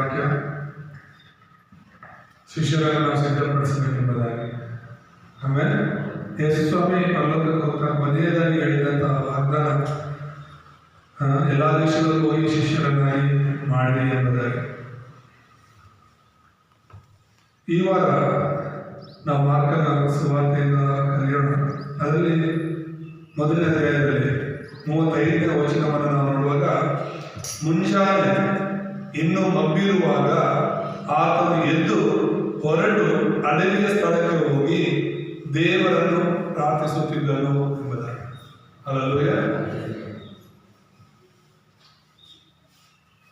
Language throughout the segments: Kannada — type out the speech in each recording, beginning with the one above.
ವಾಕ್ಯ ಶಿಷ್ಯರನ್ನು ನಾವು ಸಿದ್ಧಪಡಿಸಬೇಕೆಂಬುದಾಗಿ. ಆಮೇಲೆ ಯೇಸು ಸ್ವಾಮಿ ಪರಲೋಕಕ್ಕೆ ಹೋಗ್ತಾ ಕೊನೆಯದಾಗಿ ಹೇಳಿದಂಥ ವಾಗ್ದಾನ ಎಲ್ಲ ದೇಶಗಳಿಗೂ ಹೋಗಿ ಶಿಷ್ಯರನ್ನಾಗಿ ಮಾಡಿ ಎಂಬುದಾಗಿ. ಈ ವಾರ ನಾವು ಮಾರ್ಕನ ಸುವಾರ್ತೆಯಿಂದ ಕಲಿಯೋಣ. ಅದರಲ್ಲಿ ಮೊದಲನೇ ಅಧ್ಯಾಯದಲ್ಲಿ 35ನೇ ವಚನವನ್ನು ನಾವು ನೋಡುವಾಗ, ಮುಂಜಾನೆ ಇನ್ನು ಮಬ್ಬಿರುವಾಗ ಆತನು ಎದ್ದು ಹೊರಟು ಅಡವಿಯ ಸ್ಥಳಕ್ಕೆ ಹೋಗಿ ದೇವರನ್ನು ಪ್ರಾರ್ಥಿಸುತ್ತಿದ್ದನು ಎಂಬುದಾಗಿ. ಹಲ್ಲೆಲೂಯ.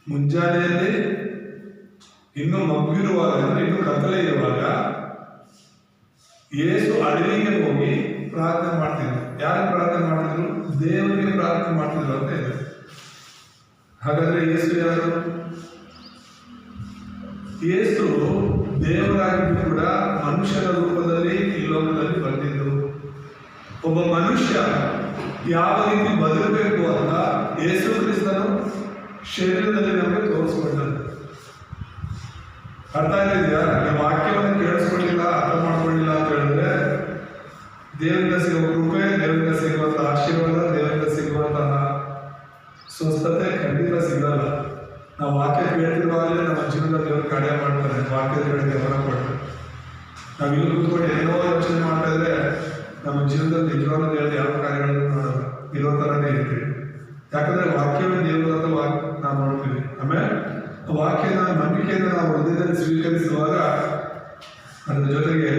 ಮುಂಜಾನೆಯಲ್ಲಿ ಇನ್ನು ಮಬ್ಬಿರುವಾಗ ಅಂದ್ರೆ ಇನ್ನು ಕತ್ತಲೆ ಇರುವಾಗ ಯೇಸು ಅಡವಿಗೆ ಹೋಗಿ ಪ್ರಾರ್ಥನೆ ಮಾಡ್ತಿದ್ರು. ಯಾರು ಪ್ರಾರ್ಥನೆ ಮಾಡ್ತಿದ್ರು? ದೇವರಿಗೆ ಪ್ರಾರ್ಥನೆ ಮಾಡ್ತಿದ್ರು ಅಂತ ಇದೆ. ಹಾಗಾದ್ರೆ ಯೇಸು ಯಾರು? ಯೇಸು ದೇವರಾಗಿದ್ದು ಕೂಡ ಮನುಷ್ಯನ ರೂಪದಲ್ಲಿ ಈ ಲೋಕದಲ್ಲಿ ಬಂದಿದ್ದು. ಒಬ್ಬ ಮನುಷ್ಯ ಯಾವ ರೀತಿ ಬದುಕಬೇಕು ಅಂತ ಯೇಸು ಕ್ರಿಸ್ತನು ಶರೀರದಲ್ಲಿ ನಮಗೆ ತೋರಿಸ್ಕೊಂಡದ್ದು. ಅರ್ಥ ಆಗ್ತಿದ್ಯಾ? ನೀವು ವಾಕ್ಯವನ್ನು ಕೇಳಿಸ್ಕೊಳ್ಳಿಲ್ಲ, ಅರ್ಥ ಮಾಡ್ಕೊಳ್ಳಿಲ್ಲ ಅಂತ ಹೇಳಿದ್ರೆ ದೇವರಿಂದ ಸಿಗುವ ಕೃಪೆ, ದೇವರಿಂದ ಸಿಗುವಂತಹ ಆಶೀರ್ವಾದ, ದೇವರಿಂದ ಸಿಗುವಂತಹ ಸ್ವಸ್ಥತೆ ಖಂಡಿತ ಸಿಗಲ್ಲ. ನಾವು ವಾಕ್ಯ ಕೇಳ್ತಿರುವಾಗಲೇ ನಮ್ಮ ಜೀವನದಲ್ಲಿ ದೇವರು ಕಾರ್ಯ ಮಾಡ್ತಾರೆ. ವಾಕ್ಯದ ಕಡೆ ಗಮನ ಕೊಟ್ಟು ನಾವು ಇಲ್ಲಿ ಕೂತ್ಕೊಂಡು ಏನೋ ಯೋಚನೆ ಮಾಡ್ತಾ ಇದ್ರೆ ನಮ್ಮ ಜೀವನದಲ್ಲಿ ನಿಜವಾದ ದೇವರು ಯಾವ ಕಾರ್ಯಗಳನ್ನು ಮಾಡೋಲ್ಲ, ಇರೋ ಥರನೇ ಇರ್ತೀವಿ. ಯಾಕಂದ್ರೆ ವಾಕ್ಯವೇ ದೇವರು ಅಂತ ನಾವು ನೋಡ್ತೀವಿ. ಆಮೇಲೆ ವಾಕ್ಯದ ನಂಬಿಕೆಯನ್ನು ನಾವು ಹೃದಯದಲ್ಲಿ ಸ್ವೀಕರಿಸುವಾಗ ಅದರ ಜೊತೆಗೆ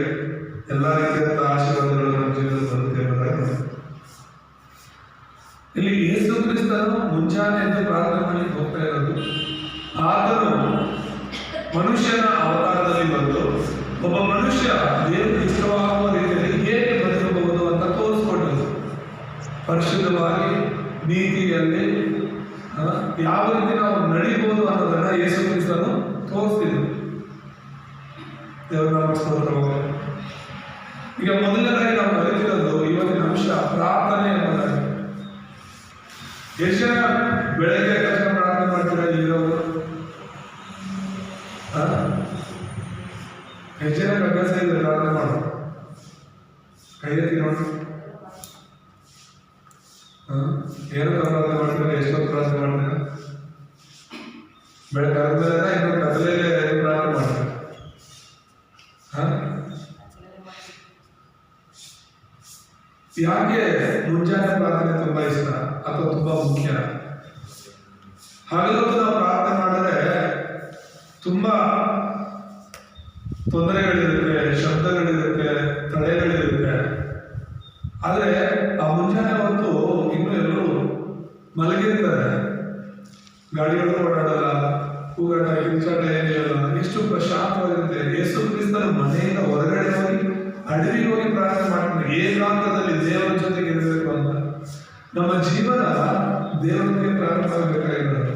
ಎಲ್ಲ ರೀತಿಯಾದ ಆಶೀರ್ವಾದಗಳು ನಮ್ಮ ಜೀವನದಲ್ಲಿ ಬರುತ್ತೆ ಎಂಬುದಾಗಿ ಇಲ್ಲಿ ಯೇಸು ಕ್ರಿಸ್ತನು ಮುಂಜಾನೆ ಎಂದು ಪ್ರಾರ್ಥನೆ ಮಾಡಿ ಹೋಗ್ತಾ ಇರೋದು. ಆತನು ಮನುಷ್ಯನ ಅವತಾರದಲ್ಲಿ ಬಂದು ಒಬ್ಬ ಮನುಷ್ಯ ದೇವರಿಗೆ ಇಷ್ಟವಾಗುವ ರೀತಿಯಲ್ಲಿ ಹೇಗೆ ಬದುಕಬಹುದು ಅಂತ ತೋರಿಸ್ಕೊಟ್ಟರು. ಪರಿಶುದ್ಧವಾಗಿ ನೀತಿಯಲ್ಲಿ ಯಾವ ರೀತಿ ನಾವು ನಡೀಬಹುದು ಅನ್ನೋದನ್ನ ಯೇಸು ಕ್ರಿಸ್ತನು ತೋರಿಸ್ತಿದ್ರು. ದೇವರ ನಾಮಕ್ಕೆ ಸ್ತೋತ್ರವಾಗಲಿ. ಈಗ ಮೊದಲನೇದಾಗಿ ನಾವು ಕಲಿತಿರೋದು ಇವತ್ತಿನ ಅಂಶ ಪ್ರಾರ್ಥನೆ ಎಂಬುದಾಗಿ. ಎಷ್ಟು ಜನ ಬೆಳಗ್ಗೆ ತಕ್ಷಣ ಪ್ರಾರ್ಥನೆ ಮಾಡ್ತೀರಾ? ಇರೋರು ಎಷ್ಟು ಜನ ಅಭ್ಯಾಸ ಇದೆ ಪ್ರಾರ್ಥನೆ ಮಾಡೋದು? ಕೈ ಎತ್ತಿ ನೋಡಿ. ಏನು ಪ್ರಾರ್ಥನೆ ಮಾಡ್ತೀರಾ? ಎಷ್ಟೊತ್ತು ಪ್ರಾರ್ಥನೆ ಮಾಡ್ತೀರಾ? ಬೆಳಗ್ಗೆ ಆದ್ಮೇಲೆ ಇನ್ನೊಂದು ಕತ್ತಲೆಯಲ್ಲೇ ಪ್ರಾರ್ಥನೆ ಮಾಡ್ತೀರಾ? ಯಾಕೆ ಮುಂಜಾನೆ ಪ್ರಾರ್ಥನೆ ತುಂಬಾ ಇಷ್ಟ ಅಥವಾ ತುಂಬಾ ಮುಖ್ಯ? ಹಗಲೊತ್ತು ನಾವು ಪ್ರಾರ್ಥನೆ ಮಾಡಿದ್ರೆ ತುಂಬಾ ತೊಂದರೆಗಳಿರುತ್ತೆ, ಶಬ್ದಗಳಿರುತ್ತೆ, ತಡೆಗಳಿರುತ್ತೆ. ಆದರೆ ಆ ಮುಂಜಾನೆ ಹೊತ್ತು ಇನ್ನೂ ಎಲ್ಲರೂ ಮಲಗಿರ್ತಾರೆ, ಗಾಡಿಗಳು ಓಡಾಡಲ್ಲ, ಕೂಗಾಟ ಕಿಂಚಾಟ ಏನಿಲ್ಲ, ಎಷ್ಟು ಪ್ರಶಾಂತವಾಗಿರುತ್ತೆ. ಯೇಸು ಕ್ರಿಸ್ತನ ಮನೆಯಿಂದ ಹೊರಗಡೆ ಹೋಗಿ ಅಡವಿಗೆ ಹೋಗಿ ಪ್ರಾರ್ಥನೆ ಮಾಡ್ತಾರೆ, ಏಕಾಂತದಲ್ಲಿ ದೇವರ ಜೊತೆಗೆ ಇರಬೇಕು ಅಂತ. ನಮ್ಮ ಜೀವನ ದೇವರಿಗೆ ಪ್ರಾರಂಭ ಆಗಬೇಕಾಗಿರೋದು.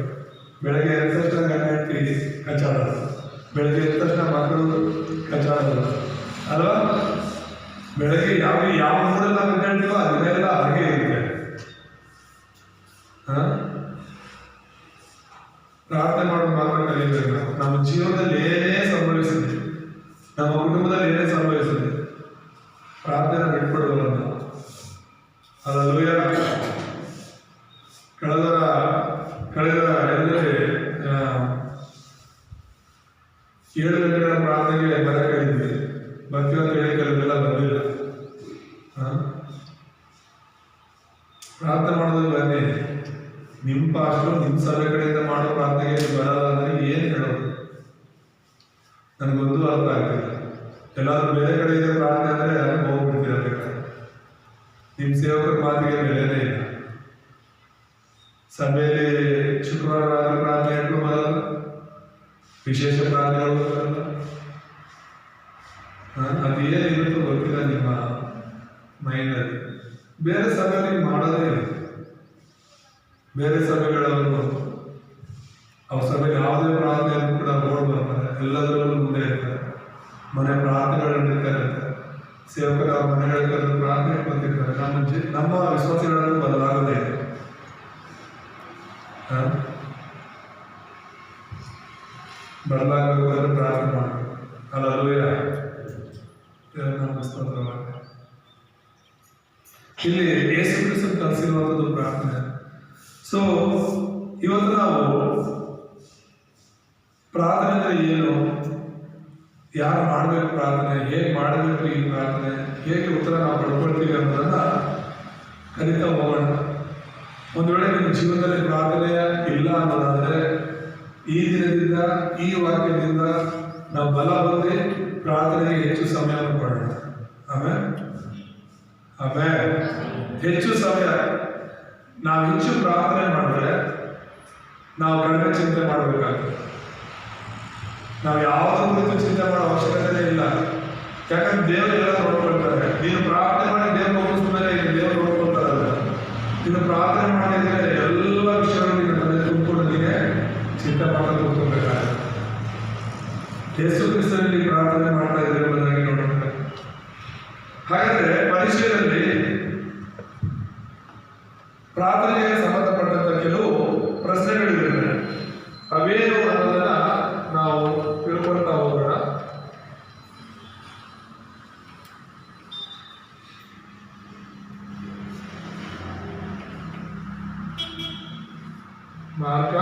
ಬೆಳಗ್ಗೆ ಎದ್ದ ತಕ್ಷಣ ಗಂಡ ಹೆಂಡತಿ ಕಚ್ಚಾಡೋದು, ಬೆಳಗ್ಗೆ ಎದ್ದ ತಕ್ಷಣ ಮಕ್ಕಳು ಕಚ್ಚಾಡೋದು ಅಲ್ವಾ? ಬೆಳಗ್ಗೆ ಯಾವ ಮೂಡಲ್ಲಿ ನಾವು ಇದ್ದೇಳ್ತೀವೋ ಅದನ್ನೆಲ್ಲ ಹಾಗೆ ಇರುತ್ತೆ. ಪ್ರಾರ್ಥನೆ ಮಾಡೋದು ಮಾತ್ರ ಕಲಿಬೇಕು. ನಮ್ಮ ಜೀವನದಲ್ಲಿ ಏನೇ ಸಂಭವಿಸಿದೆ, ನಮ್ಮ ಕುಟುಂಬದಲ್ಲಿ ಏನೇ ಸಂಭವಿಸಿದೆ, ಪ್ರಾರ್ಥನೆ ಬಿಟ್ಬಿಡೋಲ್ಲ ನಾವು. ಹಲ್ಲೆಲೂಯಾ. ಕಳೆದ ಎಲ್ಲರಲ್ಲಿ 7 ಗಂಟೆಗಳ ಪ್ರಾರ್ಥನೆಗೆ ಬರಕಾಗಿದ್ವಿ. ಭಕ್ತಿವಂತ ಹೇಳಿಕೆಲ್ಲ ಬಂದಿಲ್ಲ. ಪ್ರಾರ್ಥನೆ ಮಾಡೋದು ಬನ್ನಿ, ನಿಮ್ಮ ಪಾಸ್ಟು ನಿಮ್ಮ ಸಭೆ ಕಡೆಯಿಂದ ಮಾಡೋ ಪ್ರಾರ್ಥನೆಗೆ ಬರಲ್ಲ ಅಂದರೆ ಏನು ಹೇಳೋದು? ನನಗೊಂದು ಅರ್ಥ ಆಗ್ತಿಲ್ಲ. ಎಲ್ಲಾದ್ರೂ ಬೇರೆ ಕಡೆಯಿಂದ ಪ್ರಾರ್ಥನೆ ಅಂದರೆ ಹೋಗ್ಬಿಡ್ತಿರಬೇಕಾದ್ರೆ ನಿಮ್ಮ ಸೇವಕರ ಮಾತಿಗೆ ಬೆಲೆನೇ ಇಲ್ಲ. ಸಭೆಯಲ್ಲಿ ಶುಕ್ರವಾರ ರಾತ್ರಿ ಪ್ರಾರ್ಥನೆ ಇಟ್ಕೊಂಡು ಬರಲ್ಲ, ವಿಶೇಷ ಪ್ರಾರ್ಥನೆಗಳು ಬರಲ್ಲ. ಅದು ಏನಿರುತ್ತೋ ಗೊತ್ತಿಲ್ಲ ನಿಮ್ಮ ಮೈಂಡಲ್ಲಿ. ಬೇರೆ ಸಭೆಯಲ್ಲಿ ಮಾಡೋದೇ ಇಲ್ಲ. ಬೇರೆ ಸಭೆಗಳವರು ಅವ್ರ ಸಭೆಗೆ ಯಾವುದೇ ಪ್ರಾರ್ಥನೆಯನ್ನು ಕೂಡ ಓಡ್ ಬರ್ತಾರೆ, ಎಲ್ಲದರಲ್ಲೂ ಮುಂದೆ ಇರ್ತಾರೆ. ಮನೆ ಪ್ರಾರ್ಥನೆಗಳು ನಡೀತಾ ಇರ್ತಾರೆ, ಸೇವಕರ ಮನೆಗಳ ಪ್ರಾರ್ಥನೆ ಬಂದಿರ್ತಾರೆ. ನಮ್ಮ ವಿಶ್ವಾಸಗಳನ್ನು ಬದಲಾಗದೇ ಇದೆ. ಬದಲಾಗಬೇಕು ಅಂದರೆ ಪ್ರಾರ್ಥನೆ ಮಾಡಬೇಕು. ಹಲ್ಲೆಲೂಯಾ. ಇಲ್ಲಿ ಯೇಸು ಕ್ರಿಸ್ತನು ಕಲಿಸಿರುವಂಥದ್ದು ಪ್ರಾರ್ಥನೆ. ಸೊ ಇವತ್ತು ನಾವು ಪ್ರಾರ್ಥನೆ ಅಂದರೆ ಏನು, ಯಾರು ಮಾಡಬೇಕು ಪ್ರಾರ್ಥನೆ, ಹೇಗೆ ಮಾಡಬೇಕು ಈ ಪ್ರಾರ್ಥನೆ, ಹೇಗೆ ಉತ್ತರ ನಾವು ಪಡ್ಕೊಳ್ತೀವಿ ಅನ್ನೋದನ್ನ ಕಲಿತಾ ಹೋಗೋಣ. ಒಂದು ವೇಳೆ ನಿಮ್ಮ ಜೀವನದಲ್ಲಿ ಪ್ರಾರ್ಥನೆ ಇಲ್ಲ ಅನ್ನೋದಾದರೆ ಈ ದಿನದಿಂದ ಈ ವಾಕ್ಯದಿಂದ ನಾವು ಬಲ ಬಂದು ಪ್ರಾರ್ಥನೆಗೆ ಹೆಚ್ಚು ಸಮಯವನ್ನು ಕೊಡೋಣ. ಆಮೇಲೆ ಹೆಚ್ಚು ಸಮಯ ನಾವು ಹೆಚ್ಚು ಪ್ರಾರ್ಥನೆ ಮಾಡಿದ್ರೆ ನಾವು ಕಡಿಮೆ ಚಿಂತೆ ಮಾಡಬೇಕಾಗ್ತದೆ. ನಾವು ಯಾವುದ್ರ ಕುರಿತು ಚಿಂತೆ ಮಾಡೋ ಅವಶ್ಯಕತೆ ಇಲ್ಲ. ಯಾಕಂದ್ರೆ ದೇವರೆಲ್ಲ ನೋಡ್ಕೊಳ್ತಾರೆ. ನೀನು ಪ್ರಾರ್ಥನೆ ಮಾಡಿ ದೇವ್ರ ಮುಗಿಸ್ಮೇಲೆ ದೇವರು ನೋಡ್ಕೊಳ್ತಾರಲ್ಲ. ನೀನು ಪ್ರಾರ್ಥನೆ ಮಾಡಿದ್ರೆ ಎಲ್ಲ ವಿಷಯಗಳು ನಿನ್ನ ತಲೆ ತುಂಬಿಕೊಂಡು ನೀನೇ ಚಿಂತೆ ಮಾಡ್ತಾ ಕೂತ್ಕೊಳ್ಬೇಕಾಗುತ್ತೆ. ಯೇಸು ಕ್ರಿಸ್ತನಲ್ಲಿ ಪ್ರಾರ್ಥನೆ ಮಾಡ್ತಾ ಇದ್ರೆ ಎಂಬುದಾಗಿ ನೋಡಬೇಕು. ಹಾಗಾದ್ರೆ ಪರಿಚಯದಲ್ಲಿ ಪ್ರಾರ್ಥನೆಗೆ ಸಂಬಂಧಪಟ್ಟಂತ ಕೆಲವು ಪ್ರಶ್ನೆಗಳಿವೆ. ಅವೇನು ಅನ್ನೋದನ್ನ ನಾವು ತಿಳ್ಕೊಳ್ತಾ ಹೋಗೋಣ. ಮಾರ್ಕ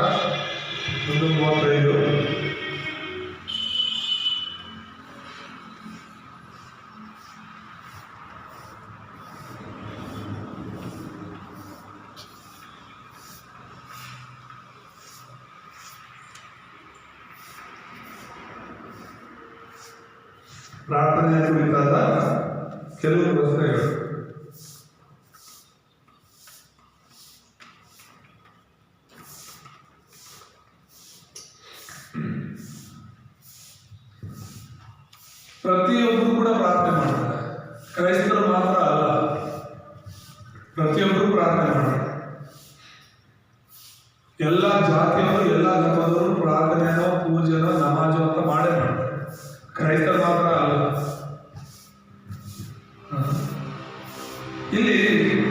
1:35. ಪ್ರಾರ್ಥನೆಯ ಕುರಿತಾದ ಕೆಲವು ಪ್ರಶ್ನೆಗಳು. ಪ್ರತಿಯೊಬ್ಬರು ಕೂಡ ಪ್ರಾರ್ಥನೆ ಮಾಡ್ತಾರೆ. ಕ್ರೈಸ್ತರು ಮಾತ್ರ ಅಲ್ಲ, ಪ್ರತಿಯೊಬ್ಬರು ಪ್ರಾರ್ಥನೆ ಮಾಡ್ತಾರೆ. ಎಲ್ಲ ಜಾತಿಯವರು, ಎಲ್ಲ ಧರ್ಮದವರು ಪ್ರಾರ್ಥನೆಯೋ ಪೂಜೆನೋ ನಮಾಜೋ ಅಂತ ಮಾಡೇ ಮಾಡ್ತಾರೆ. ಕ್ರೈಸ್ತರು ಮಾತ್ರ ಅಲ್ಲ. ಇಲ್ಲಿ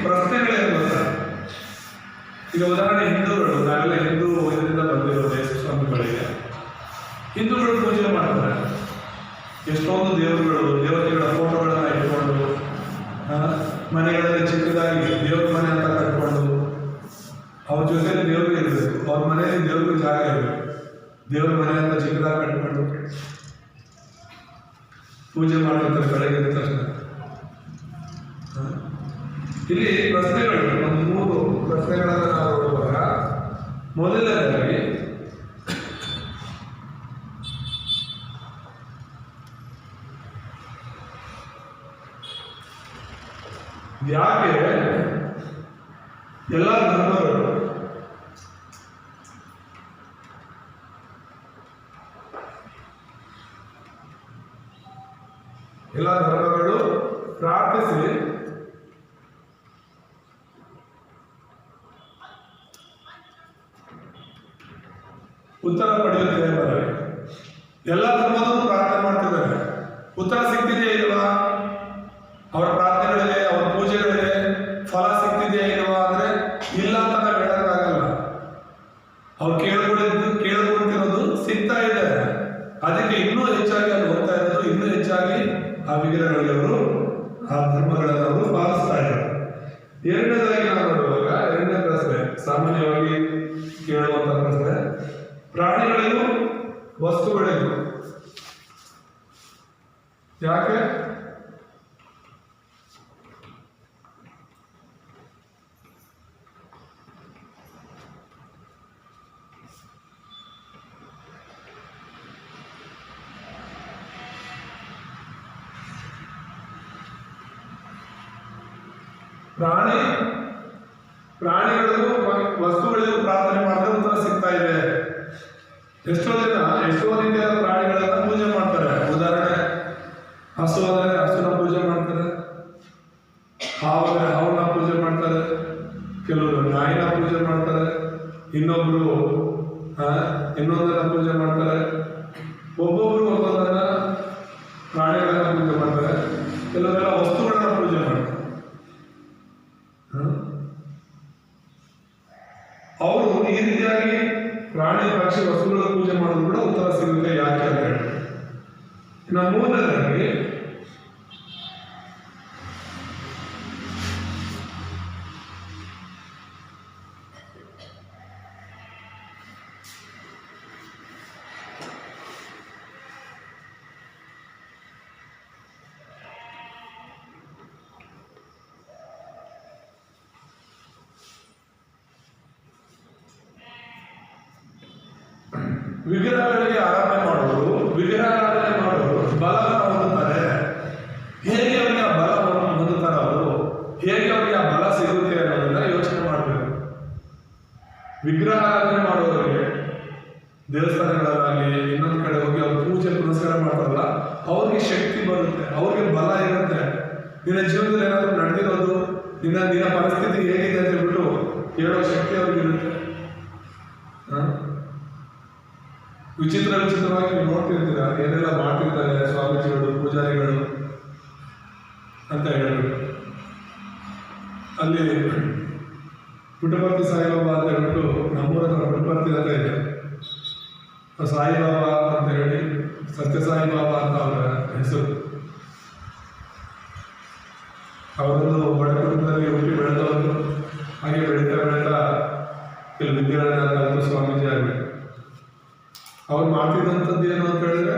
ಪ್ರಶ್ನೆಗಳೇನು ಗೊತ್ತಾ? ಈಗ ಉದಾಹರಣೆ ಹಿಂದೂಗಳು, ನಾವೆಲ್ಲ ಹಿಂದೂ ಇದರಿಂದ ಬಂದಿರೋದು ಯೇಸು ಸ್ವಾಮಿಗಳಿಗೆ. ಹಿಂದೂಗಳು ಪೂಜೆ ಮಾಡ್ತಾರೆ. ಎಷ್ಟೊಂದು ದೇವರುಗಳು, ದೇವತೆಗಳ ಫೋಟೋಗಳನ್ನ ಇಟ್ಕೊಂಡು ಮನೆಗಳಲ್ಲಿ ಚಿಕ್ಕದಾಗಿ ದೇವ್ರ ಮನೆ ಅಂತ ಕಟ್ಕೊಂಡು ಅವ್ರ ಜೊತೆ ದೇವ್ರಿಗೆ ಇರಬೇಕು. ಅವ್ರ ಮನೆಯಲ್ಲಿ ದೇವ್ರಿಗೆ ಜಾಗ ಇರಬೇಕು. ದೇವ್ರ ಮನೆ ಅಂತ ಚಿಕ್ಕದಾಗಿ ಕಟ್ಕೊಂಡು ಪೂಜೆ ಮಾಡಿರ್ತಾರೆ ಬೆಳಗ್ಗೆ ಎದ್ದ ತಕ್ಷಣ. ಇಲ್ಲಿ ಪ್ರಶ್ನೆಗಳು, ಒಂದು 3 ಪ್ರಶ್ನೆಗಳನ್ನು ನಾವು ನೋಡುವಾಗ, ಮೊದಲನೇದಾಗಿ ಯಾಕೆ ಎಲ್ಲ ಧರ್ಮಗಳು ಪ್ರಾರ್ಥಿಸಿ ಉತ್ತರ ಪಡೆಯುತ್ತೇವೆ ಅಂದರೆ ಎಲ್ಲ ಧರ್ಮದವರು ಪ್ರಾರ್ಥನೆ ಮಾಡ್ತಿದ್ದಾರೆ. ಉತ್ತರ ಸಿಗ್ತಿದೆಯಾ ಇಲ್ವಾ? ಅವರ ಪ್ರಾರ್ಥನೆಗಳಿಗೆ, ಅವರ ಪೂಜೆಗಳಿಗೆ ಫಲ ಸಿಗ್ತಿದೆಯಾ ಇಲ್ವಾ ಅಂದ್ರೆ ಇಲ್ಲ ಅಂತ ನಾವು ಹೇಳಕ್ಕಾಗಲ್ಲ. ಅವ್ರು ಕೇಳ್ಕೊಳ್ತಿರೋದು ಸಿಗ್ತಾ ಇದೆ. ಅದಕ್ಕೆ ಇನ್ನೂ ಹೆಚ್ಚಾಗಿ ಅಲ್ಲಿ ಹೋಗ್ತಾ ಇರೋದು, ಇನ್ನೂ ಹೆಚ್ಚಾಗಿ ಆ ವಿಗ್ರಹಗಳಿಗೆ ಅವರು, ಆ ಧರ್ಮಗಳನ್ನು ಅವರು ಪಾಲಿಸ್ತಾ ಇದ್ದಾರೆ. ಎರಡನೇದಾಗಿ ನಾವು ನೋಡುವಾಗ, ಎರಡನೇ ಪ್ರಶ್ನೆ ಸಾಮಾನ್ಯವಾಗಿ ಕೇಳುವಂತ ಪ್ರಶ್ನೆ, ಪ್ರಾಣಿಗಳಿಗೂ ವಸ್ತುಗಳಿಗೂ ಯಾಕೆ ಪ್ರಾಣಿಗಳಿಗೂ ವಸ್ತುಗಳಿಗೂ ಪ್ರಾರ್ಥನೆ ಮಾಡಿದ್ರೆ ಉತ್ತರ ಸಿಗ್ತಾ ಇದೆ. ಎಷ್ಟೋ ರೀತಿಯಾದ ಪ್ರಾಣಿಗಳನ್ನ ಪೂಜೆ ಮಾಡ್ತಾರೆ. ಉದಾಹರಣೆ, ಹಸು ಆದರೆ ಹಸುನ ಪೂಜೆ ಮಾಡ್ತಾರೆ, ಹಾವಾದರೆ ಹಾವನ್ನ ಪೂಜೆ ಮಾಡ್ತಾರೆ, ಕೆಲವರು ನಾಯಿನ ಪೂಜೆ ಮಾಡ್ತಾರೆ, ಇನ್ನೊಬ್ರು ಇನ್ನೊಂದನ್ನ ಪೂಜೆ ಮಾಡ್ತಾರೆ, ಒಬ್ಬೊಬ್ರು ಒಬ್ಬೊಂದನ್ನ ಪ್ರಾಣಿಗಳನ್ನ ಪೂಜೆ ಮಾಡ್ತಾರೆ, ಕೆಲವರೆಲ್ಲ ವಸ್ತುಗಳನ್ನ ಪೂಜೆ ಮಾಡ್ತಾರೆ. ಅವರು ಈ ರೀತಿಯಾಗಿ ಪ್ರಾಣಿ ಪಕ್ಷಿ ವಸ್ತುಗಳ ಪೂಜೆ ಮಾಡೋದು ಕೂಡ ಉತ್ತರ ಸಿಗುತ್ತೆ ಮೂರನೇದಾಗಿ ವಿಗ್ರಹಗಳಿಗೆ ಆರಾಧನೆ ಮಾಡೋರು ಬಲವನ್ನು ಹೊಂದುತ್ತಾರೆ. ಹೇಗೆ ಅವರಿಗೆ ಆ ಬಲವನ್ನು ಹೊಂದುತ್ತಾರೆ, ಅವರು ಹೇಗೆ ಅವರಿಗೆ ಆ ಬಲ ಸಿಗುತ್ತೆ ಅನ್ನೋದನ್ನ ಯೋಚನೆ ಮಾಡಬೇಕು. ವಿಗ್ರಹ ಆರಾಧನೆ ಮಾಡೋರಿಗೆ ದೇವಸ್ಥಾನಗಳಲ್ಲಾಗಲಿ ಇನ್ನೊಂದು ಕಡೆ ಹೋಗಿ ಅವ್ರು ಪೂಜೆ ಪುನಸ್ಕಾರ ಮಾಡ್ತಾರಲ್ಲ, ಅವ್ರಿಗೆ ಶಕ್ತಿ ಬರುತ್ತೆ, ಅವ್ರಿಗೆ ಬಲ ಇರುತ್ತೆ. ನಿನ್ನ ಜೀವನದಲ್ಲಿ ಏನಾದರೂ ನಡೆದಿರೋದು, ನಿನ್ನ ಪರಿಸ್ಥಿತಿ ಹೇಗಿದೆ ಅಂತ ಹೇಳ್ಬಿಟ್ಟು ಹೇಳೋ ಶಕ್ತಿ ಅವ್ರಿಗೆ ಇರುತ್ತೆ. ವಿಚಿತ್ರವಾಗಿ ನೀವು ನೋಡ್ತಿರ್ತೀರ, ಏನೆಲ್ಲ ಮಾಡ್ತಿರ್ತಾರೆ ಸ್ವಾಮೀಜಿಗಳು, ಪೂಜಾರಿಗಳು ಅಂತ ಹೇಳ್ಬಿಟ್ಟು. ಅಲ್ಲಿ ಪುಟ್ಟಪರ್ತಿ ಸಾಯಿಬಾಬಾ ಅಂತ ಹೇಳ್ಬಿಟ್ಟು ನಮ್ಮೂರ ಹತ್ರ ಪುಟ್ಟಪರ್ತಿ ಅಂತ ಇದೆ. ಸಾಯಿಬಾಬಾ ಅಂತ ಹೇಳಿ ಸತ್ಯ ಸಾಯಿಬಾಬಾ ಅಂತ ಅವರ ಹೆಸರು. ಅವರೊಂದು ಬಡ ಕುಟುಂಬದಲ್ಲಿ ಹುಟ್ಟಿ ಬೆಳೆದವರು. ಹಾಗೆ ಬೆಳೀತಾ ಕೆಲವು ವಿದ್ಯೆಗಳನ್ನ ಕಲಿತು ಸ್ವಾಮೀಜಿ ಆಗಬೇಕು. ಅವ್ರು ಮಾಡ್ತಿದ್ದಂಥದ್ದು ಏನು ಅಂತ ಹೇಳಿದ್ರೆ,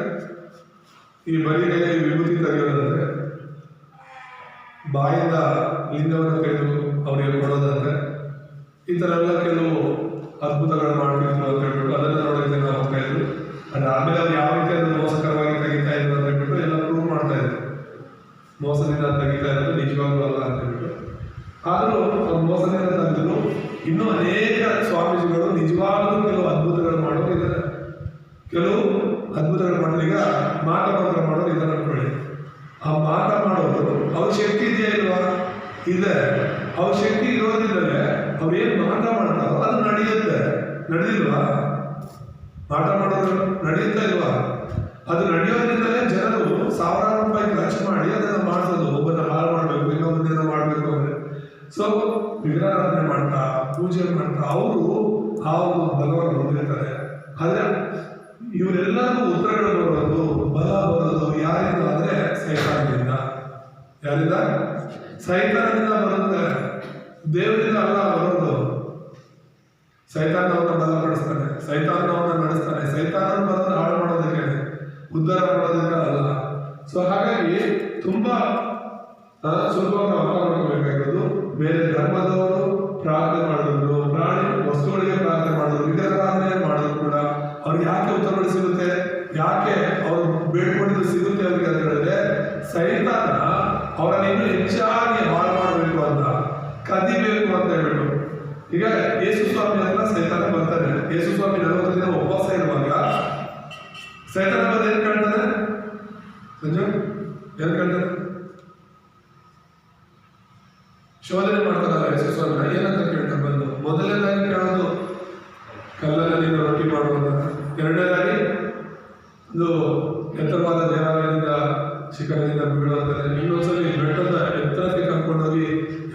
ಈ ಬರೀ ಕೈಯಲ್ಲಿ ವಿಭೂತಿ ತೆಗೆಯೋದಂತೆ, ಬಾಯಿಂದ ಲಿಂಗವನ್ನು ತೆಗೆದು ಅವರಿಗೆ ಕೊಡೋದಂತೆ, ಈ ಥರ ಎಲ್ಲ ಕೆಲವು ಅದ್ಭುತಗಳು ಮಾಡ್ತಿದ್ರು ಅಂತ ಹೇಳ್ಬಿಟ್ಟು ಅದನ್ನು ನೋಡೋದಕ್ಕೆ ನಾವು ಹೋಗ್ತಾ ಇದ್ರು. ಅದಾದ್ಮೇಲೆ ಅವ್ರು ಯಾವ ರೀತಿ ಅದನ್ನು ಮೋಸಕರವಾಗಿ ತೆಗಿತಾ ಇದ್ರು ಅಂತ ಹೇಳ್ಬಿಟ್ಟು ಎಲ್ಲ ಪ್ರೂವ್ ಮಾಡ್ತಾ ಇದ್ರು. ಮೋಸದಿಂದ ತೆಗಿತಾ ಇರೋದು ನಿಜವಾಗ್ಲೂ ಅಲ್ಲ ಅಂತ ಹೇಳ್ಬಿಟ್ಟು. ಆದರೂ ಅವ್ರು ಮೋಸದಿಂದ ತೆಗೆದ್ರು. ಇನ್ನೂ ಅನೇಕ ಸ್ವಾಮೀಜಿಗಳು ನಿಜವಾಗ್ಲೂ ಕೆಲವು ಅದ್ಭುತಗಳು ಮಾಡೋರು ಇದ್ದಾರೆ. ಕೆಲವು ಅದ್ಭುತಗಳು ಮಾಡಿದ್ರೆ, ಈಗ ಮಾಟ ಮಂತ್ರ ಮಾಡೋರು ಇದನ್ನು ಅನ್ಕೊಳ್ಳಿ. ಆ ಮಾಟ ಮಾಡೋರು ಅವ್ರ ಶಕ್ತಿ ಇದೆಯಾ ಇಲ್ವಾ? ಇದೆ. ಅವ್ರ ಶಕ್ತಿ ಇರೋದ್ರಿಂದಲೇ ಅವ್ರು ಏನು ಮಾಟ ಮಾಡ್ತಾರೋ ಅದು ನಡೆಯುತ್ತೆ. ನಡೆದಿಲ್ವಾ? ಮಾಟ ಮಾಡೋರು ನಡೆಯುತ್ತಾ ಇಲ್ವಾ? ಅದು ನಡೆಯೋದ್ರಿಂದಲೇ ಜನರು ಸಾವಿರಾರು ರೂಪಾಯಿ ಖರ್ಚು ಮಾಡಿ ಅದನ್ನು ಮಾಡಿಸೋದು. ಒಬ್ಬನ ಹಾಳು ಮಾಡಬೇಕು, ಇನ್ನೊಬ್ಬನ ಮಾಡಬೇಕು ಅಂದ್ರೆ. ಸೊ ವಿಗ್ರಹಾರಾಧನೆ ಮಾಡ್ತಾ, ಪೂಜೆ ಮಾಡ್ತಾ ಅವರು ಆ ಒಂದು ಬಲವನ್ನು ಹೊಂದಿರ್ತಾರೆ. ಆದರೆ ಇವರೆಲ್ಲರೂ ಉತ್ತರಗಳು ಬರೋದು, ಬಲ ಬರೋದು ಯಾರಿಂದ ಅಂದ್ರೆ ಸೈತಾನದಿಂದ. ಯಾರಿಂದ? ಸೈತಾನದಿಂದ ಬರುತ್ತೆ, ದೇವರಿಂದ ಅಲ್ಲ ಬರೋದು. ಸೈತಾನವನ್ನ ಬಲಪಡಿಸ್ತಾನೆ, ಸೈತಾನವನ್ನ ನಡೆಸ್ತಾನೆ. ಸೈತಾನ ಬರೋದು ಹಾಳು ಮಾಡೋದಕ್ಕೆ, ಉದ್ಧಾರ ಮಾಡೋದಕ್ಕೆ ಅಲ್ಲ. ಸೊ ಹಾಗಾಗಿ ತುಂಬಾ ಸುಲಭವಾಗಿ ಅರ್ಥ ಮಾಡ್ಕೋಬೇಕಾಗಿರೋದು. ಬೇರೆ ಧರ್ಮದವರು ಪ್ರಾರ್ಥನೆ ಮಾಡಿದ್ರು, ಪ್ರಾಣಿ ವಸ್ತುಗಳಿಗೆ ಪ್ರಾರ್ಥನೆ ಮಾಡಿದ್ರು, ವಿಗ್ರಹಾರಾಧನೆ ಮಾಡೋದು ಕೂಡ ಅವ್ರಿಗೆ ಯಾಕೆ ಉತ್ತರಗಳು ಸಿಗುತ್ತೆ, ಯಾಕೆ ಅವ್ರು ಬೇಡ್ಕೊಂಡಿದ್ದು ಸಿಗುತ್ತೆ ಅವ್ರಿಗೆ ಅಂತ ಹೇಳಿದ್ರೆ, ಸೈತಾನ ಅವರನ್ನ ಇನ್ನೂ ಹೆಚ್ಚಾಗಿ ಹಾಳು ಮಾಡಬೇಕು ಅಂತ, ಕದಿಬೇಕು ಅಂತ ಹೇಳ್ಬಿಟ್ಟು. ಈಗ ಯೇಸು ಸ್ವಾಮಿ ಹತ್ರ ಸೈತಾನ ಬರ್ತಾನೆ. ಯೇಸು ಸ್ವಾಮಿ 40 ದಿನ ಉಪವಾಸ ಇರುವಾಗ ಸೈತಾನ ಬಂದು ಏನ್ ಕೇಳ್ತಾನೆ? ಸಂಜು ಏನ್ ಕೇಳ್ತಾನೆ? ಶೋಧನೆ ಮಾಡ್ತಾರಲ್ಲ ಯೇಸು ಸ್ವಾಮಿನ, ಏನಂತ ಕೇಳ್ತಾರೆ ಬಂದು? ಮೊದಲನೇದಾಗಿ ಕೇಳೋದು ಕಲ್ಲಲ್ಲಿ ನೀನು ರೊಟ್ಟಿ ಮಾಡುವಂತ. ಎರಡನೇದಾಗಿ ಇದು ಎತ್ತರವಾದ ದೇವಾಲಯದಿಂದ ಶಿಖರದಿಂದ ಬೀಳುವಂತಾನೆ. ಇನ್ನೊಂದ್ಸಲಿ ಬೆಟ್ಟದ ಎತ್ತರಕ್ಕೆ ಕರ್ಕೊಂಡೋಗಿ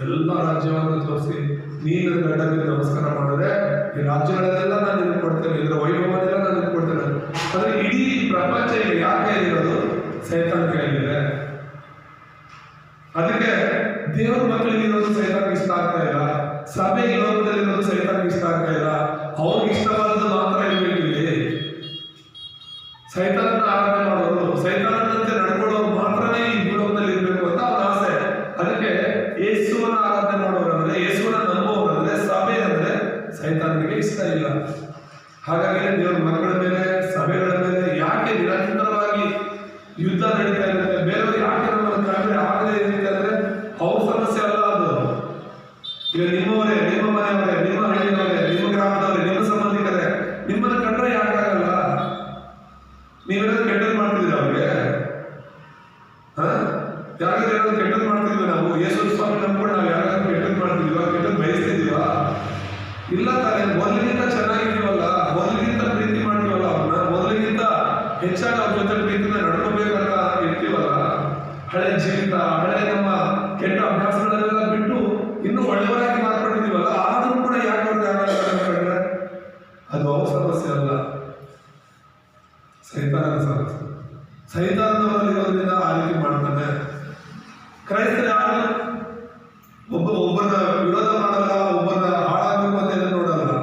ಎಲ್ಲ ರಾಜ್ಯವನ್ನು ತೋರಿಸಿ ನೀನು ಗಂಡನಿಗೆ ನಮಸ್ಕಾರ ಮಾಡಿದ್ರೆ ಈ ರಾಜ್ಯಗಳನ್ನೆಲ್ಲ ನಾನು ನಿನಗೆ ಕೊಡ್ತೇನೆ, ಇದರ ವೈಭವನೆಲ್ಲ ನಾನು ನಿನಗೆ ಕೊಡ್ತೇನೆ. ಆದ್ರೆ ಇಡೀ ಪ್ರಪಂಚ ಈಗ ಯಾಕೆ ಇರೋದು? ಸೈತಾನ ಕೈಲಿದೆ. ಅದಕ್ಕೆ ದೇವರ ಮಕ್ಕಳಿಗೆ ಇರೋದು ಸೈತಾನಿಗೆ ಇಷ್ಟ ಆಗ್ತಾ ಇಲ್ಲ. ಸಭೆ ಈ ಲೋಕದಲ್ಲಿ ಇರೋದು ಸೈತಾನಿಗೆ ಇಷ್ಟ ಆಗ್ತಾ ಇಲ್ಲ. ಅವ್ರಿಗೆ ಇಷ್ಟವಾದದ್ದು ಮಾತ್ರ ಇರಬೇಕು. ಇಲ್ಲಿ ಸೈತಾನನ ಆರಾಧನೆ ಮಾಡೋರು, ಸೈತಾನನಂತೆ ನಡ್ಕೊಳ್ಳೋರು ಮಾತ್ರನೇ ಈ ಭೂಲೋಕದಲ್ಲಿ ಇರಬೇಕು ಅಂತ ಅವನ ಆಸೆ. ಅದಕ್ಕೆ ಯೇಸುವನ್ನ ಆರಾಧನೆ ಮಾಡೋರು ಅಂದ್ರೆ, ಯೇಸುವನ್ನ ನಂಬೋರು ಅಂದ್ರೆ, ಸಭೆ ಅಂದ್ರೆ ಸೈತಾನನಿಗೆ ಇಷ್ಟ ಇಲ್ಲ. ಹಾಗಾಗಿ ದೇವರ ಮಕ್ಕಳ ಮೇಲೆ, ಸಭೆಗಳ ಮೇಲೆ ಯಾಕೆ ನಿರಂತರವಾಗಿ ಯುದ್ಧ ನಡೀತಾ ಇರುತ್ತೆ? ಬೇರೆಯವರು ಯಾಕೆ ನಮ್ಮನ್ನು ಕಂಡ್ರೆ ಆಗಲೇ ಇರುತ್ತೆ ಅಂದ್ರೆ ಅವ್ರ ಸಮಸ್ಯೆ ಅಲ್ಲ ಅದು. ಈಗ ನಿಮ್ಮವರೇ, ನಿಮ್ಮ ಮನೆಯವರೇ, ನಿಮ್ಮ ಹಳ್ಳಿಯವರೇ, ನಿಮ್ಮ ಗ್ರಾಮದವರೇ, ನಿಮ್ಮ ಸಂಬಂಧಿಕರೇ ನಿಮ್ಮನ್ನು ಕಂಡ್ರೆ ಯಾಕಾಗಲ್ಲ? ನೀವೇನಾದ್ರು ಕೆಟ್ಟದ್ದು ಮಾಡ್ತಿದ್ದೀರಾ ಅವ್ರಿಗೆ? ಯಾರಾದ್ರೂ ಏನಾದ್ರು ಕೆಟ್ಟದ್ದು ಮಾಡ್ತಿದ್ವಿ ನಾವು? ಯೇಸು ಸ್ವಾಮಿ ನಂಬ್ಕೊಂಡು ನಾವು ಯಾರಾದ್ರೂ ಕೆಟ್ಟದ್ದು ಮಾಡ್ತಿದೀವ? ಕೆಟ್ಟದ್ದು ಬಯಸ್ತಿದೀವ? ಇಲ್ಲ ತಾನೇ. ಮೊದಲಿಗಿಂತ ಚೆನ್ನಾಗಿದೀವಲ್ಲ, ಮೊದಲಿಗಿಂತ ಪ್ರೀತಿ ಮಾಡ್ತೀವಲ್ಲ ಅವ್ರನ್ನ, ಮೊದಲಿಗಿಂತ ಹೆಚ್ಚಾಗಿ ಅವ್ರ ಜೊತೆ ಪ್ರೀತಿನ ನಡ್ಕೋಬೇಕಂತ ಇರ್ತೀವಲ್ಲ. ಹಳೆ ಜೀವಿತ, ಹಳೆ ನಮ್ಮ ಕೆಟ್ಟ ಅಭ್ಯಾಸಗಳನ್ನೆಲ್ಲ ಬಿಟ್ಟು ಇನ್ನೂ ಒಳ್ಳೆಯವರಾಗಿ ಮಾರ್ಕೊಂಡಿದೀವಲ್ಲ. ಆದ್ರೂ ಕೂಡ ಯಾಕೆ ಅವ್ರಿಗೆ ಕಂಡ್ರೆ ಅದು ಅವ್ರ ಸಮಸ್ಯೆ ಅಲ್ಲ, ಸೈತಾನನ ಸಮಸ್ಯೆ. ಸೈತಾನದವರಲ್ಲಿರೋದ್ರಿಂದ ಆ ರೀತಿ ಮಾಡ್ತಾನೆ. ಕ್ರೈಸ್ತರು ಯಾರು ಒಬ್ಬರನ್ನ ವಿರೋಧ ಮಾಡಲ್ಲ, ಒಬ್ಬರನ್ನ ಹಾಳಾಗಬೇಕು ಅಂತ ಎಲ್ಲ ನೋಡಲ್ಲ.